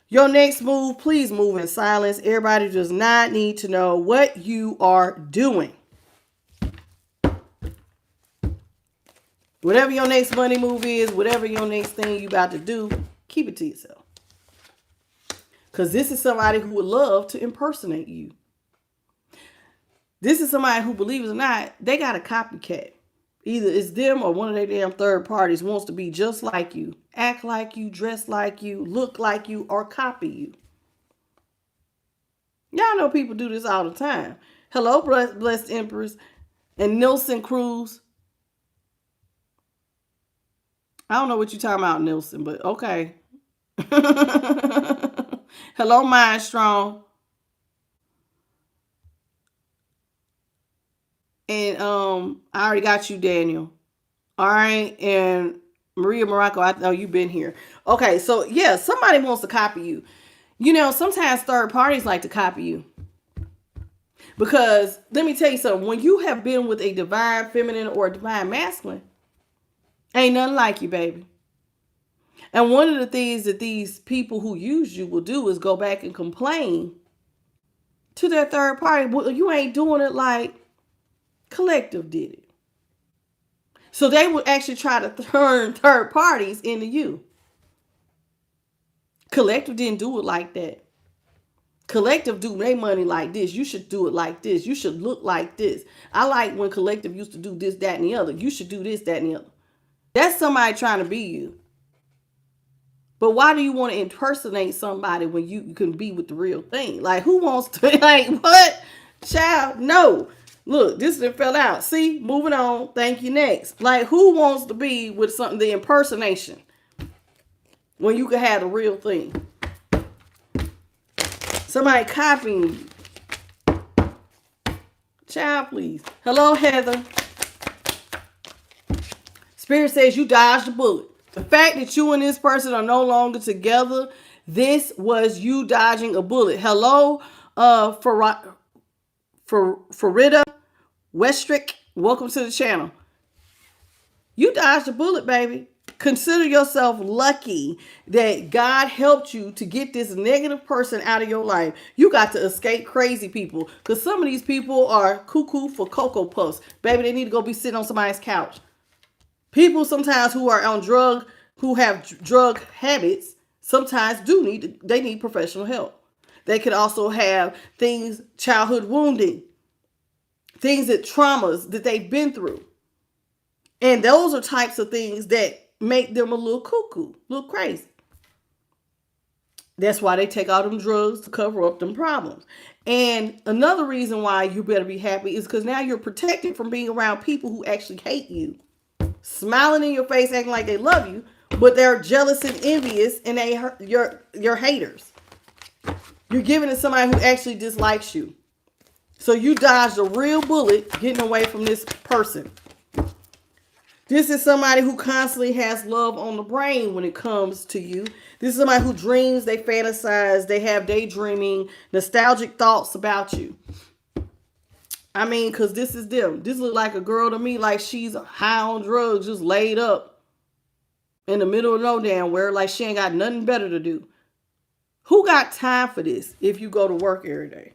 Your next move, please move in silence. Everybody does not need to know what you are doing. Whatever your next money move is, whatever your next thing you about to do, keep it to yourself. Because this is somebody who would love to impersonate you. This is somebody who, believe it or not, they got a copycat. Either it's them or one of their damn third parties wants to be just like you, act like you, dress like you, look like you, or copy you. Y'all know people do this all the time. Hello, Blessed Empress and Nilson Cruz. I don't know what you're talking about, Nilson, but okay. Hello, Mind Strong. And I already got you, Daniel. All right, and Maria Morocco, I know you've been here. Okay, so yeah, somebody wants to copy you. You know, sometimes third parties like to copy you. Because let me tell you something. When you have been with a divine feminine or a divine masculine, ain't nothing like you, baby. And one of the things that these people who use you will do is go back and complain to their third party. Well, you ain't doing it like Collective did it. So they would actually try to turn third parties into you. Collective didn't do it like that. Collective do their money like this. You should do it like this. You should look like this. I like when Collective used to do this, that, and the other. You should do this, that, and the other. That's somebody trying to be you. But why do you want to impersonate somebody when you can be with the real thing? Like, who wants to, like, what? Child, no. Look, this done fell out. See, moving on. Thank you, next. Like, who wants to be with something, the impersonation, when you can have the real thing? Somebody copying you. Child, please. Hello, Heather. Spirit says you dodged a bullet. The fact that you and this person are no longer together, this was you dodging a bullet. Hello, Farida Westrick. Welcome to the channel. You dodged a bullet, baby. Consider yourself lucky that God helped you to get this negative person out of your life. You got to escape crazy people, because some of these people are cuckoo for Cocoa Puffs. Baby, they need to go be sitting on somebody's couch. People sometimes who are on who have drug habits, sometimes they need professional help. They could also have things, childhood wounding, things traumas that they've been through. And those are types of things that make them a little cuckoo, a little crazy. That's why they take all them drugs to cover up them problems. And another reason why you better be happy is because now you're protected from being around people who actually hate you. Smiling in your face, acting like they love you, but they're jealous and envious, and you're haters. You're giving it to somebody who actually dislikes you. So you dodged a real bullet getting away from this person. This is somebody who constantly has love on the brain when it comes to you. This is somebody who dreams, they fantasize, they have daydreaming, nostalgic thoughts about you. I mean, because this is them. This looks like a girl to me, like she's high on drugs, just laid up in the middle of no damn where, like she ain't got nothing better to do. Who got time for this if you go to work every day?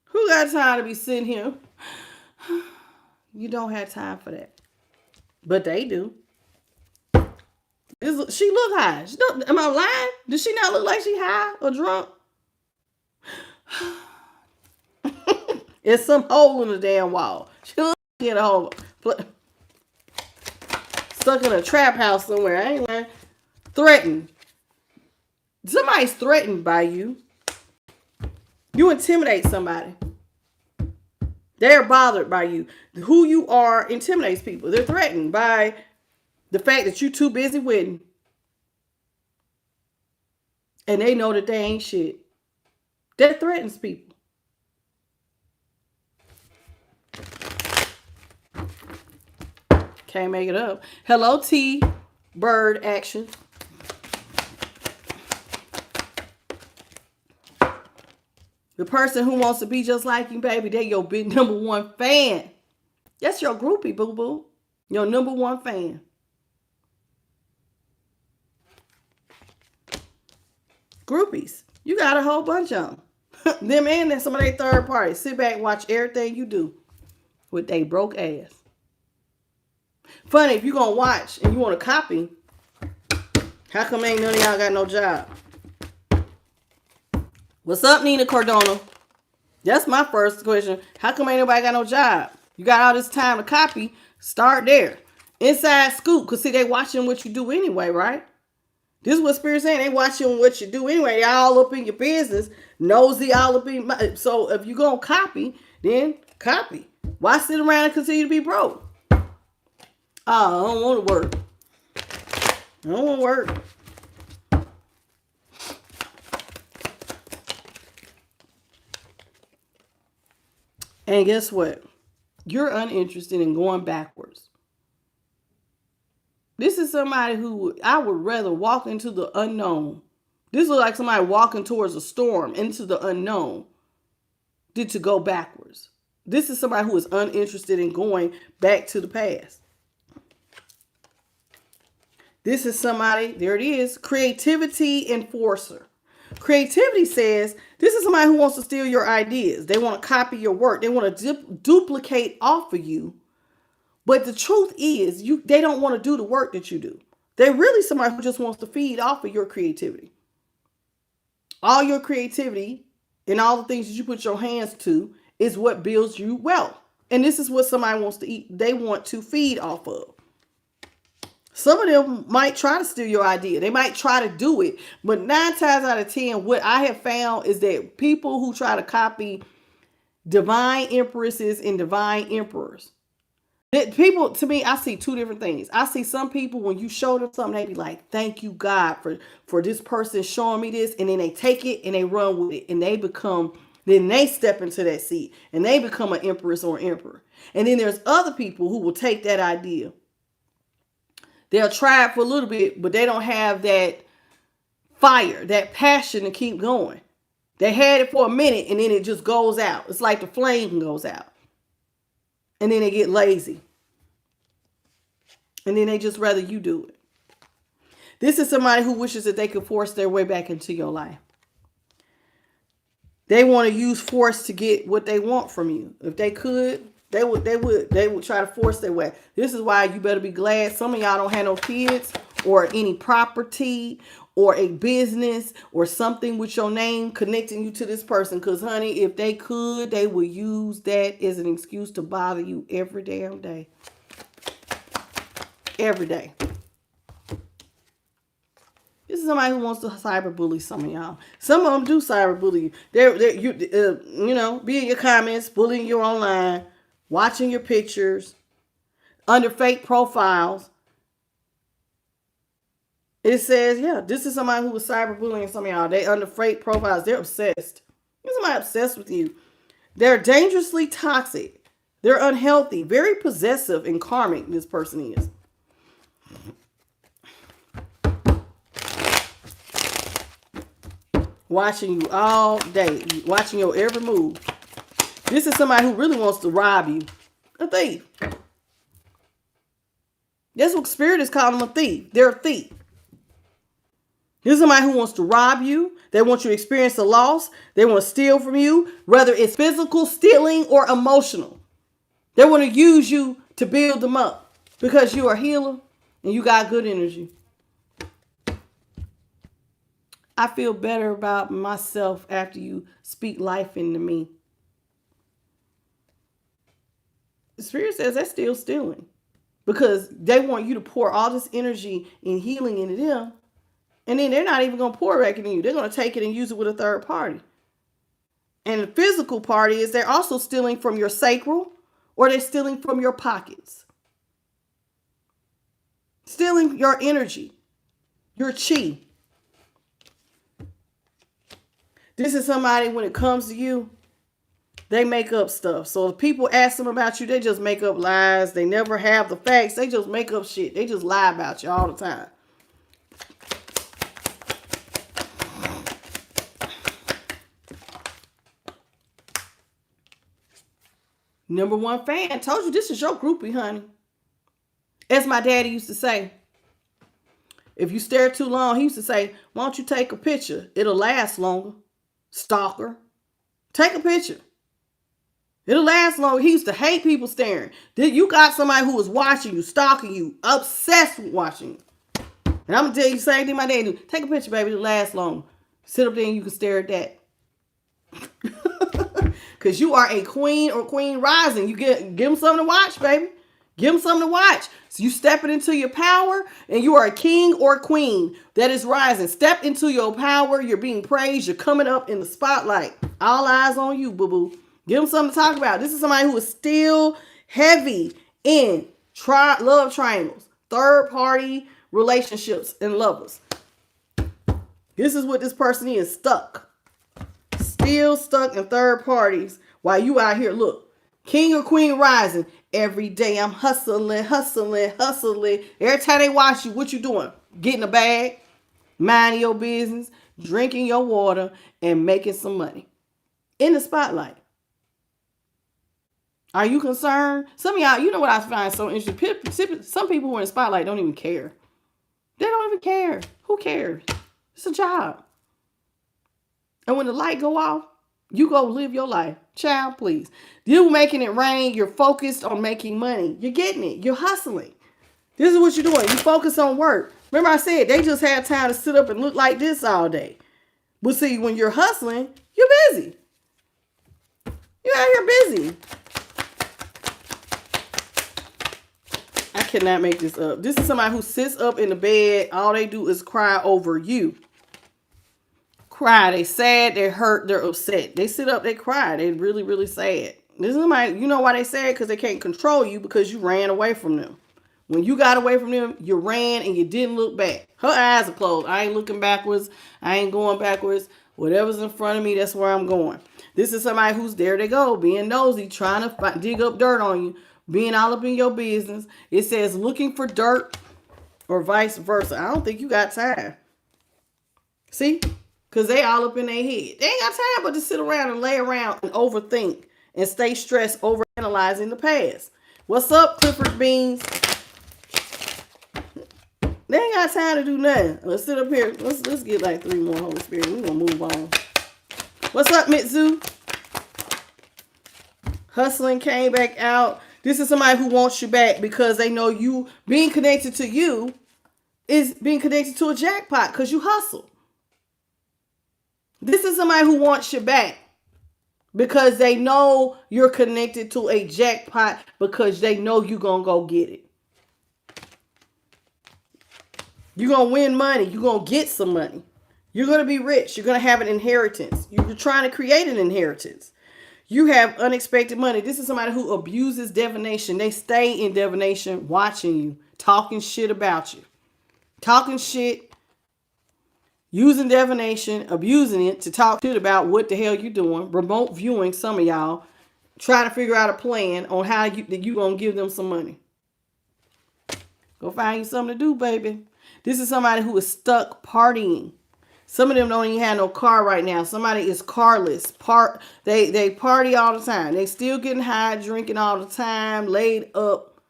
Who got time to be sitting here? You don't have time for that. But they do. She look high. Am I lying? Does she not look like she high or drunk? There's some hole in the damn wall. She look like she in a hole. Stuck in a trap house somewhere. I ain't lying. Threatened. Somebody's threatened by you. You intimidate somebody. They're bothered by you. Who you are intimidates people. They're threatened by the fact that you're too busy winning. And they know that they ain't shit. That threatens people. Can't make it up. Hello, T. Bird Action. The person who wants to be just like you, baby, they're your big #1 fan. That's your groupie, boo-boo. Your #1 fan. Groupies. You got a whole bunch of them. Them and then some of their third parties. Sit back and watch everything you do with they broke ass. Funny, if you're going to watch and you want to copy, how come ain't none of y'all got no job? What's up, Nina Cardona? That's my first question. How come ain't nobody got no job? You got all this time to copy. Start there. Inside scoop. Because see, they watching what you do anyway, right? This is what Spirit's saying. They watching what you do anyway. They all up in your business. Nosy all up in my... So if you going to copy, then copy. Why sit around and continue to be broke? Oh, I don't want to work. I don't want to work. And guess what? You're uninterested in going backwards. This is somebody who I would rather walk into the unknown. This looks like somebody walking towards a storm into the unknown than to go backwards. This is somebody who is uninterested in going back to the past. This is somebody, there it is, creativity enforcer. Creativity says this is somebody who wants to steal your ideas. They want to copy your work. They want to duplicate off of you. But the truth is, they don't want to do the work that you do. They're really somebody who just wants to feed off of your creativity. All your creativity and all the things that you put your hands to is what builds you wealth. And this is what somebody wants to eat. They want to feed off of. Some of them might try to steal your idea. They might try to do it. But 9 times out of 10, what I have found is that people who try to copy divine empresses and divine emperors, that people, to me, I see 2 different things. I see some people, when you show them something, they be like, thank you, God, for this person showing me this. And then they take it and they run with it. And then they step into that seat and they become an empress or an emperor. And then there's other people who will take that idea. They'll try it for a little bit, but they don't have that fire, that passion to keep going. They had it for a minute and then it just goes out. It's like the flame goes out. And then they get lazy. And then they just rather you do it. This is somebody who wishes that they could force their way back into your life. They want to use force to get what they want from you. If they could, they would try to force their way. This is why you better be glad some of y'all don't have no kids or any property or a business or something with your name connecting you to this person. Because, honey, if they could, they would use that as an excuse to bother you every damn day. Every day. This is somebody who wants to cyberbully some of y'all. Some of them do cyberbully you. Be in your comments, bullying you online, watching your pictures, under fake profiles. It says, yeah, this is somebody who was cyberbullying some of y'all. They under fake profiles. They're obsessed. There's somebody obsessed with you. They're dangerously toxic. They're unhealthy, very possessive and karmic, this person is. Watching you all day, watching your every move. This is somebody who really wants to rob you. A thief. That's what Spirit is calling them, a thief. They're a thief. This is somebody who wants to rob you. They want you to experience a loss. They want to steal from you, whether it's physical stealing or emotional. They want to use you to build them up because you are a healer and you got good energy. I feel better about myself after you speak life into me. The Spirit says that's still stealing because they want you to pour all this energy and healing into them. And then they're not even going to pour back into you. They're going to take it and use it with a third party. And the physical party is they're also stealing from your sacral or they're stealing from your pockets. Stealing your energy, your chi. This is somebody, when it comes to you, they make up stuff. So if people ask them about you, they just make up lies. They never have the facts. They just make up shit. They just lie about you all the time. #1 fan. Told you this is your groupie, honey. As my daddy used to say, if you stare too long, he used to say, why don't you take a picture? It'll last longer. Stalker. Take a picture. It'll last longer. He used to hate people staring. Then you got somebody who was watching you, stalking you, obsessed with watching you. And I'm going to tell you the same thing my dad do. Take a picture, baby. It'll last long. Sit up there and you can stare at that. Because you are a queen or queen rising. You give them something to watch, baby. Give them something to watch. So you stepping into your power and you are a king or queen that is rising. Step into your power. You're being praised. You're coming up in the spotlight. All eyes on you, boo-boo. Give them something to talk about. This is somebody who is still heavy in love triangles, third-party relationships, and lovers. This is what this person is, stuck. Still stuck in third parties while you out here, look, king or queen rising. Every day I'm hustling, hustling, hustling. Every time they watch you, what you doing? Getting a bag, minding your business, drinking your water, and making some money. In the spotlight. Are you concerned? Some of y'all, you know what I find so interesting? Some people who are in the spotlight don't even care. They don't even care. Who cares? It's a job. And when the light go off, you go live your life. Child, please. You making it rain. You're focused on making money. You're getting it. You're hustling. This is what you're doing. You focus on work. Remember I said they just had time to sit up and look like this all day. But see, when you're hustling, you're busy. You're out here busy. I cannot make this up. This is somebody who sits up in the bed. All they do is cry over you. Cry. They sad. They hurt. They're upset. They sit up. They cry. They really, really sad. This is somebody, you know why they sad? Because they can't control you because you ran away from them. When you got away from them, you ran and you didn't look back. Her eyes are closed. I ain't looking backwards. I ain't going backwards. Whatever's in front of me, that's where I'm going. This is somebody who's there they go, being nosy, trying to dig up dirt on you, being all up in your business. It says looking for dirt or vice versa. I don't think you got time. See? Because they all up in their head. They ain't got time but to sit around and lay around and overthink and stay stressed over analyzing the past. What's up, Clifford Beans? They ain't got time to do nothing. Let's sit up here. Let's get like 3 more, Holy Spirit. We're going to move on. What's up, Mitsu? Hustling came back out. This is somebody who wants you back because they know you being connected to you is being connected to a jackpot because you hustle. This is somebody who wants you back because they know you're connected to a jackpot because they know you're going to go get it. You're going to win money. You're going to get some money. You're going to be rich. You're going to have an inheritance. You're trying to create an inheritance. You have unexpected money. This is somebody who abuses divination. They stay in divination watching you, talking shit about you. Talking shit, using divination, abusing it to talk shit about what the hell you're doing. Remote viewing some of y'all. Trying to figure out a plan on how you going to give them some money. Go find you something to do, baby. This is somebody who is stuck partying. Some of them don't even have no car right now. Somebody is carless. They party all the time. They still getting high, drinking all the time, laid up.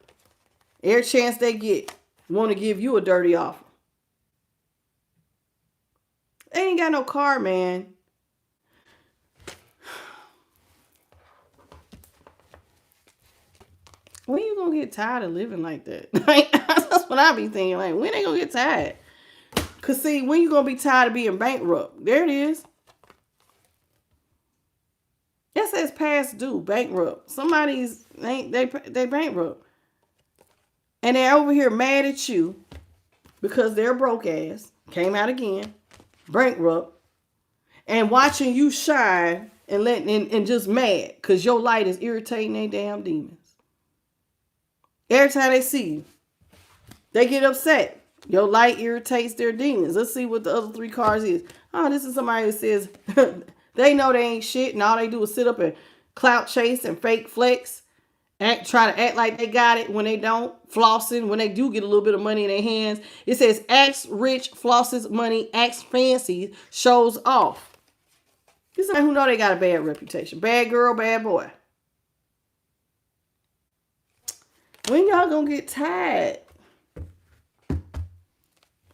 Every chance they get, want to give you a dirty offer. They ain't got no car, man. When you gonna get tired of living like that? That's what I be thinking. Like, when they gonna get tired? Cause see, when you gonna be tired of being bankrupt? There it is. It says past due, bankrupt. Somebody's they bankrupt, and they're over here mad at you because they're broke ass came out again, bankrupt, and watching you shine and just mad because your light is irritating their damn demons. Every time they see you, they get upset. Your light irritates their demons. Let's see what the other 3 cards is. Oh, this is somebody who says they know they ain't shit and all they do is sit up and clout chase and fake flex. Try to act like they got it when they don't. Flossing when they do get a little bit of money in their hands. It says acts rich, flosses money, acts fancy, shows off. This is somebody who know they got a bad reputation. Bad girl, bad boy. When y'all gonna get tired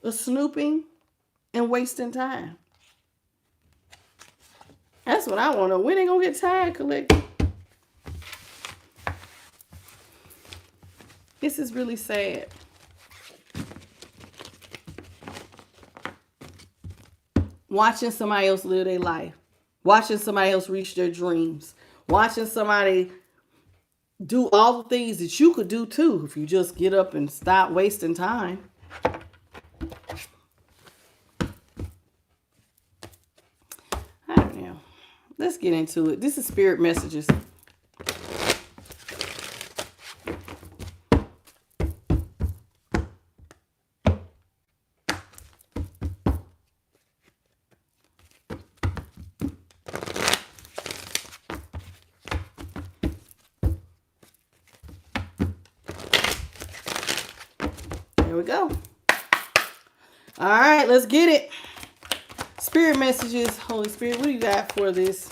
of snooping and wasting time? That's what I want to know. When they gonna get tired, collective? This is really sad. Watching somebody else live their life. Watching somebody else reach their dreams. Watching somebody do all the things that you could do too if you just get up and stop wasting time. All right, now, let's get into it. This is spirit messages. Here we go. All right, let's get it. Spirit messages. Holy Spirit, what do you got for this?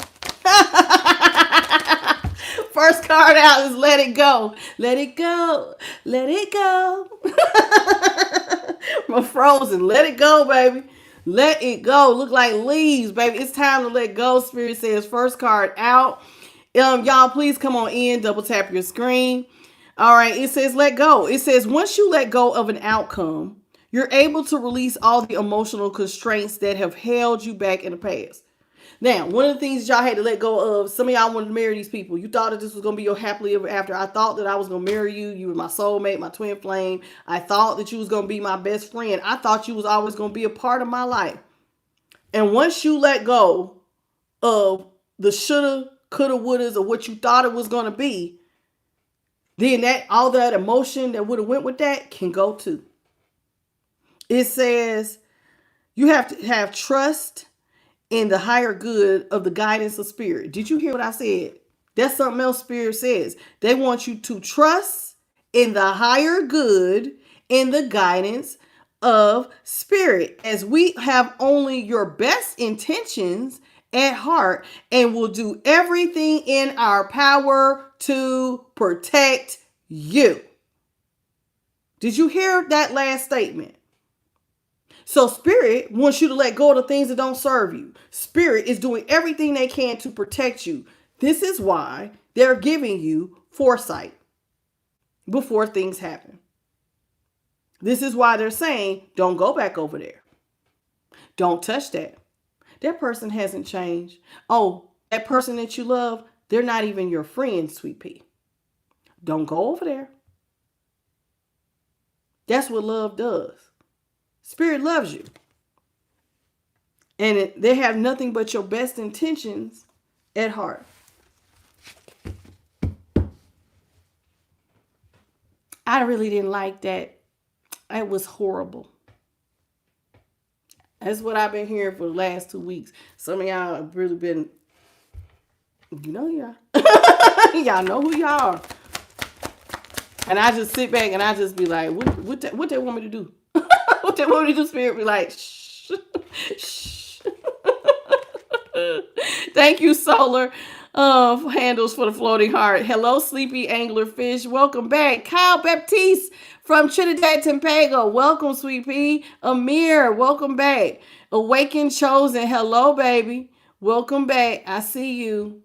First card out is let it go. Let it go. Let it go. I'm frozen. Let it go, baby. Let it go. Look like leaves, baby. It's time to let go. Spirit says first card out. Y'all, please come on in. Double tap your screen. All right, it says let go. It says once you let go of an outcome, you're able to release all the emotional constraints that have held you back in the past. Now, one of the things y'all had to let go of, some of y'all wanted to marry these people. You thought that this was going to be your happily ever after. I thought that I was going to marry you. You were my soulmate, my twin flame. I thought that you was going to be my best friend. I thought you was always going to be a part of my life. And once you let go of the shoulda, coulda, wouldas, or what you thought it was going to be, then that all that emotion that would have went with that can go too. It says you have to have trust in the higher good of the guidance of spirit. Did you hear what I said? That's something else Spirit says. They want you to trust in the higher good in the guidance of spirit, as we have only your best intentions at heart and will do everything in our power to protect you. Did you hear that last statement? So Spirit wants you to let go of the things that don't serve you. Spirit is doing everything they can to protect you. This is why they're giving you foresight before things happen. This is why they're saying, don't go back over there. Don't touch that. That person hasn't changed. Oh, that person that you love, they're not even your friend, sweet pea. Don't go over there. That's what love does. Spirit loves you. And they have nothing but your best intentions at heart. I really didn't like that. It was horrible. That's what I've been hearing for the last 2 weeks. Some of y'all have really been, you know y'all. Y'all know who y'all are. And I just sit back and I just be like, what they want me to do? What they want me to do, Spirit? Be like, shh. Shh. Thank you, Solar Handles, for the floating heart. Hello, Sleepy Anglerfish. Welcome back. Kyle Baptiste from Trinidad Tobago. Welcome, sweet pea. Amir, welcome back. Awakened Chosen. Hello, baby. Welcome back. I see you.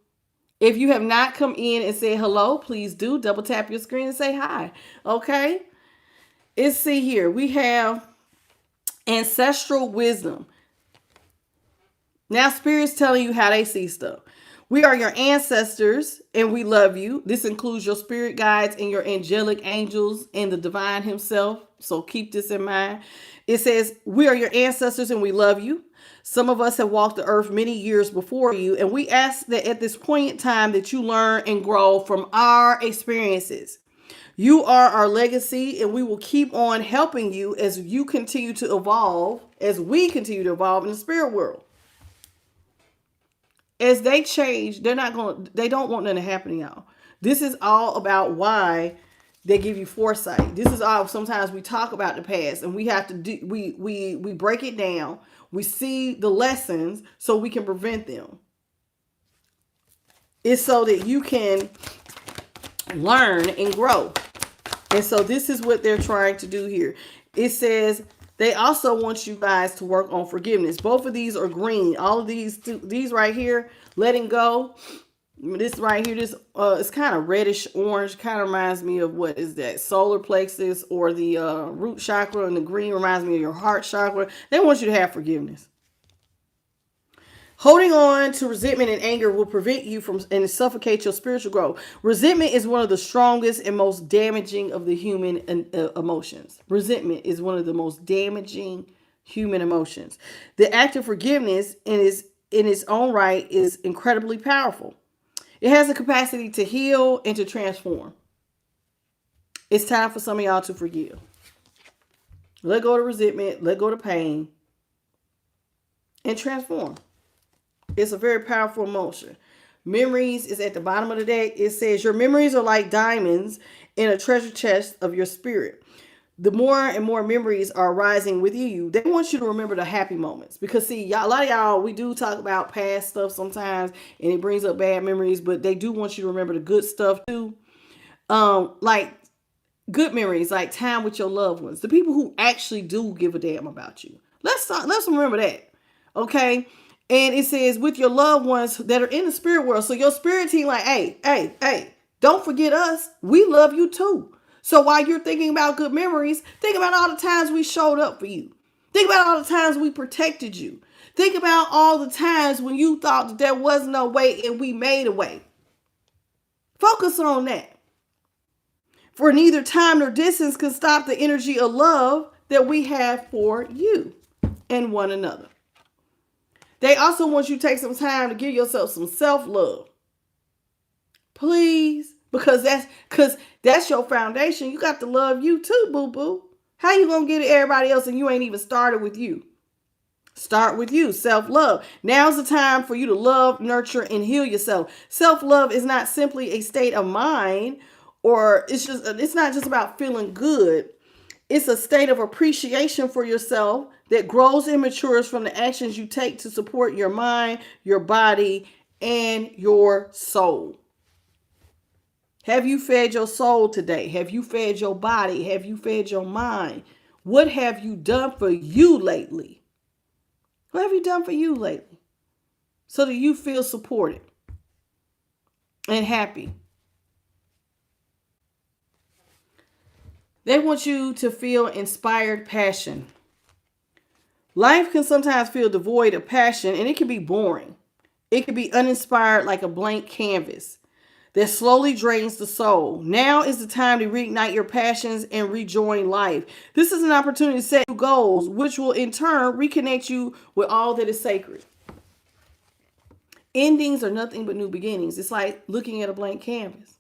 If you have not come in and said hello, please do. Double tap your screen and say hi. Okay? Let's see here. We have ancestral wisdom. Now Spirit's telling you how they see stuff. We are your ancestors and we love you. This includes your spirit guides and your angelic angels and the divine himself. So keep this in mind. It says, we are your ancestors and we love you. Some of us have walked the earth many years before you. And we ask that at this point in time that you learn and grow from our experiences. You are our legacy and we will keep on helping you as you continue to evolve, as we continue to evolve in the spirit world. As they change, they don't want nothing to happen to y'all. This is all about why they give you foresight. This is all, sometimes we talk about the past and we have to do, we break it down. We see the lessons so we can prevent them. It's so that you can learn and grow And so this is what they're trying to do here. It says they also want you guys to work on forgiveness. Both of these are green. All of these right here, letting go. This right here, this it's kind of reddish orange. Kind of reminds me of, what is that? Solar plexus or the root chakra, and the green reminds me of your heart chakra. They want you to have forgiveness. Holding on to resentment and anger will prevent you from and suffocate your spiritual growth. Resentment is one of the strongest and most damaging of the human emotions. Resentment is one of the most damaging human emotions. The act of forgiveness in its own right is incredibly powerful. It has the capacity to heal and to transform. It's time for some of y'all to forgive. Let go of resentment, let go of pain, and transform. It's a very powerful emotion. Memories is at the bottom of the deck. It says your memories are like diamonds in a treasure chest of your spirit. The more and more memories are arising with you. They want you to remember the happy moments. Because see, y'all, a lot of y'all, we do talk about past stuff sometimes and it brings up bad memories, but they do want you to remember the good stuff too. Like good memories, like time with your loved ones. The people who actually do give a damn about you. Let's remember that. Okay? And it says with your loved ones that are in the spirit world. So your spirit team like, hey, don't forget us. We love you too. So while you're thinking about good memories, think about all the times we showed up for you. Think about all the times we protected you. Think about all the times when you thought that there was no way and we made a way. Focus on that. For neither time nor distance can stop the energy of love that we have for you and one another. They also want you to take some time to give yourself some self-love. Please. Because that's your foundation. You got to love you too, boo-boo. How you going to get it everybody else and you ain't even started with you? Start with you. Self-love. Now's the time for you to love, nurture, and heal yourself. Self-love is not simply a state of mind, or it's not just about feeling good. It's a state of appreciation for yourself that grows and matures from the actions you take to support your mind, your body, and your soul. Have you fed your soul today? Have you fed your body? Have you fed your mind? What have you done for you lately? What have you done for you lately? So that you feel supported and happy. They want you to feel inspired passion. Life can sometimes feel devoid of passion and it can be boring. It can be uninspired like a blank canvas that slowly drains the soul. Now is the time to reignite your passions and rejoin life. This is an opportunity to set new goals, which will in turn reconnect you with all that is sacred. Endings are nothing but new beginnings. It's like looking at a blank canvas.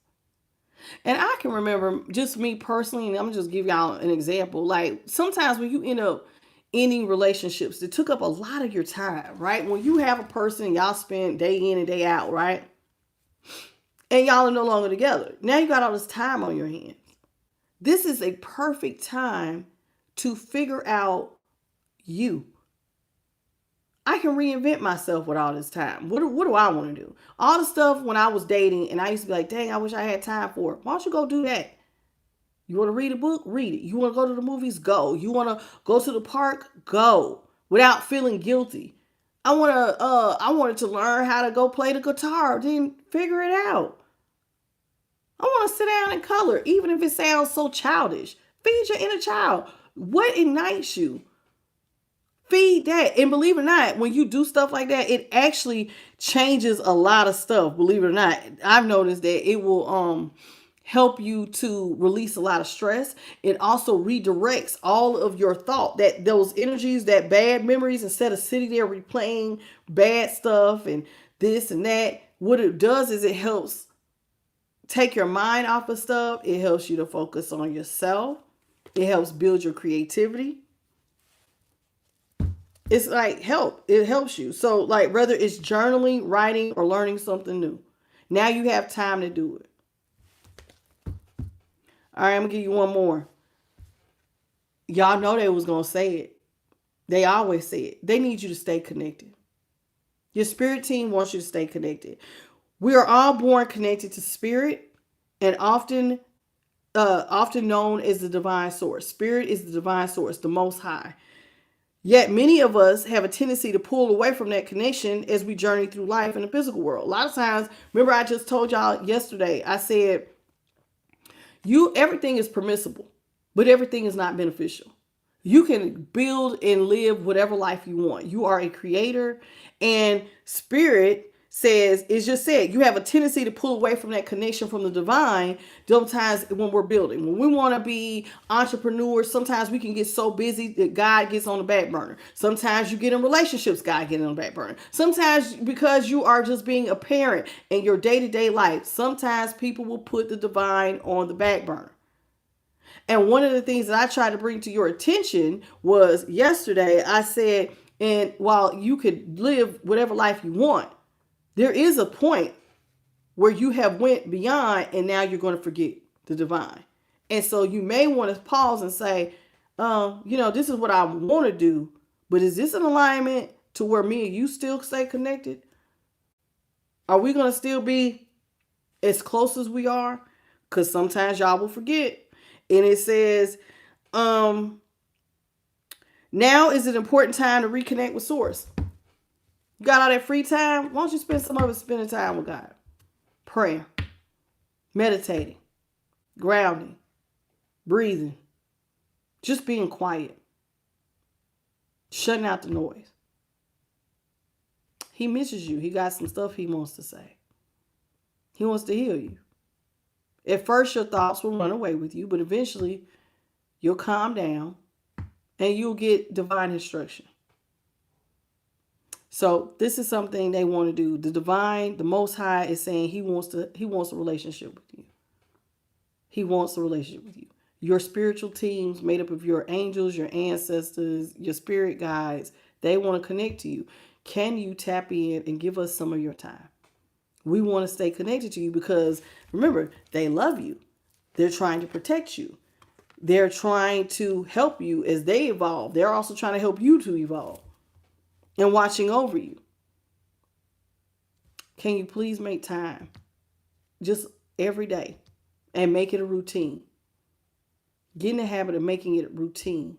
And I can remember just me personally, and I'm just give y'all an example. Like sometimes when you end up ending relationships that took up a lot of your time, right? When you have a person, y'all spend day in and day out, right? And y'all are no longer together. Now you got all this time on your hands. This is a perfect time to figure out you. I can reinvent myself with all this time. What do I want to do? All the stuff when I was dating and I used to be like, dang, I wish I had time for it. Why don't you go do that? You want to read a book? Read it. You want to go to the movies? Go. You want to go to the park? Go. Without feeling guilty. I wanted to learn how to go play the guitar. Then figure it out. I want to sit down and color, even if it sounds so childish. Feed your inner child. What ignites you? Feed that. And believe it or not, when you do stuff like that, it actually changes a lot of stuff. Believe it or not, I've noticed that it will help you to release a lot of stress. It also redirects all of your thought, that those energies, that bad memories, instead of sitting there replaying bad stuff and this and that. What it does is it helps take your mind off of stuff. It helps you to focus on yourself. It helps build your creativity. It's like help. It helps you. So like whether it's journaling, writing, or learning something new. Now you have time to do it. All right, I'm going to give you one more. Y'all know they was going to say it. They always say it. They need you to stay connected. Your spirit team wants you to stay connected. We are all born connected to spirit, and often often known as the divine source. Spirit is the divine source, the most high. Yet many of us have a tendency to pull away from that connection as we journey through life in the physical world. A lot of times, remember I just told y'all yesterday, I said, everything is permissible, but everything is not beneficial. You can build and live whatever life you want. You are a creator, and spirit says, it's just said, you have a tendency to pull away from that connection from the divine sometimes when we're building. When we want to be entrepreneurs, sometimes we can get so busy that God gets on the back burner. Sometimes you get in relationships, God gets on the back burner. Sometimes because you are just being a parent in your day-to-day life, sometimes people will put the divine on the back burner. And one of the things that I tried to bring to your attention was yesterday, I said, and while you could live whatever life you want, there is a point where you have went beyond and now you're going to forget the divine. And so you may want to pause and say, this is what I want to do, but is this an alignment to where me and you still stay connected? Are we going to still be as close as we are? Because sometimes y'all will forget. And it says, now is an important time to reconnect with source. You got all that free time? Why don't you spend some of it spending time with God? Prayer, meditating, grounding, breathing, just being quiet, shutting out the noise. He misses you. He got some stuff he wants to say. He wants to heal you. At first, your thoughts will run away with you, but eventually you'll calm down and you'll get divine instruction. So this is something they want to do. The divine, the most high is saying he wants a relationship with you. He wants a relationship with you. Your spiritual teams made up of your angels, your ancestors, your spirit guides, they want to connect to you. Can you tap in and give us some of your time? We want to stay connected to you because remember, they love you. They're trying to protect you. They're trying to help you as they evolve. They're also trying to help you to evolve and watching over you. Can you please make time just every day and make it a routine? Get in the habit of making it a routine.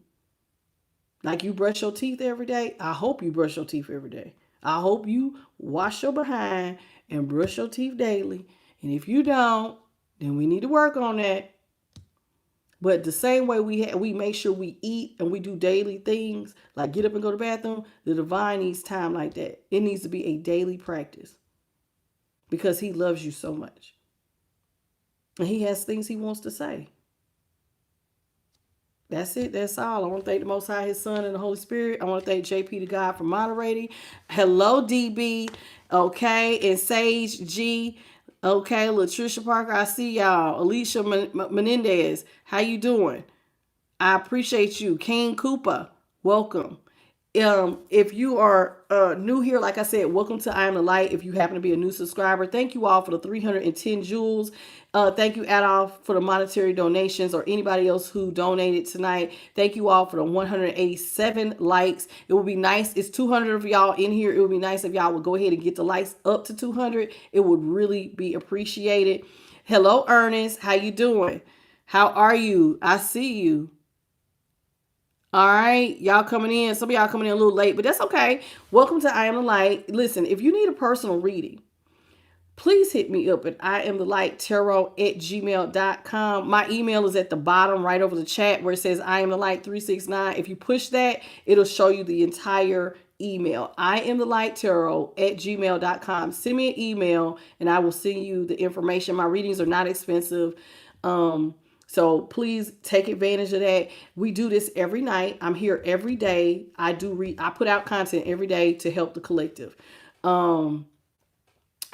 Like you brush your teeth every day. I hope you brush your teeth every day. I hope you wash your behind and brush your teeth daily. And if you don't, then we need to work on that. But the same way we make sure we eat and we do daily things, like get up and go to the bathroom, the divine needs time like that. It needs to be a daily practice because he loves you so much. And he has things he wants to say. That's it. That's all. I want to thank the Most High, His Son, and the Holy Spirit. I want to thank JP to God for moderating. Hello, DB. Okay. And Sage G. Okay. Latricia Parker, I see y'all. Alicia Menendez, how you doing? I appreciate you. King Cooper, welcome. If you are new here, like I said, welcome to I Am the Light. If you happen to be a new subscriber, thank you all for the 310 jewels. Thank you, Adolph, for the monetary donations or anybody else who donated tonight. Thank you all for the 187 likes. It would be nice. It's 200 of y'all in here. It would be nice if y'all would go ahead and get the likes up to 200. It would really be appreciated. Hello, Ernest. How you doing? How are you? I see you. All right, y'all coming in. Some of y'all coming in a little late, but that's okay. Welcome to I Am the Light. Listen, if you need a personal reading, please hit me up at iamthelight@gmail.com. My email is at the bottom right over the chat where it says I Am the Light 369. If you push that, it'll show you the entire email. iamthelighttaro@gmail.com. Send me an email and I will send you the information. My readings are not expensive. So please take advantage of that. We do this every night. I'm here every day. I put out content every day to help the collective. I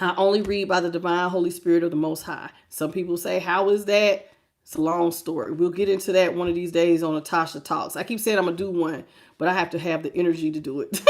only read by the divine Holy Spirit of the Most High. Some people say, how is that? It's a long story. We'll get into that one of these days on Natasha Talks. I keep saying I'm going to do one, but I have to have the energy to do it.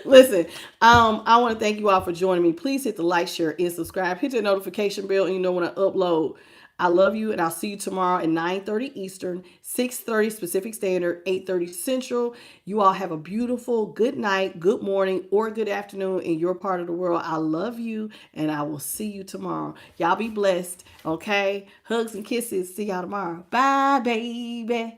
Listen, I want to thank you all for joining me. Please hit the like, share, and subscribe. Hit the notification bell and you know when I upload. I love you, and I'll see you tomorrow at 9:30 Eastern, 6:30 Pacific Standard, 8:30 Central. You all have a beautiful good night, good morning, or good afternoon in your part of the world. I love you, and I will see you tomorrow. Y'all be blessed, okay? Hugs and kisses. See y'all tomorrow. Bye, baby.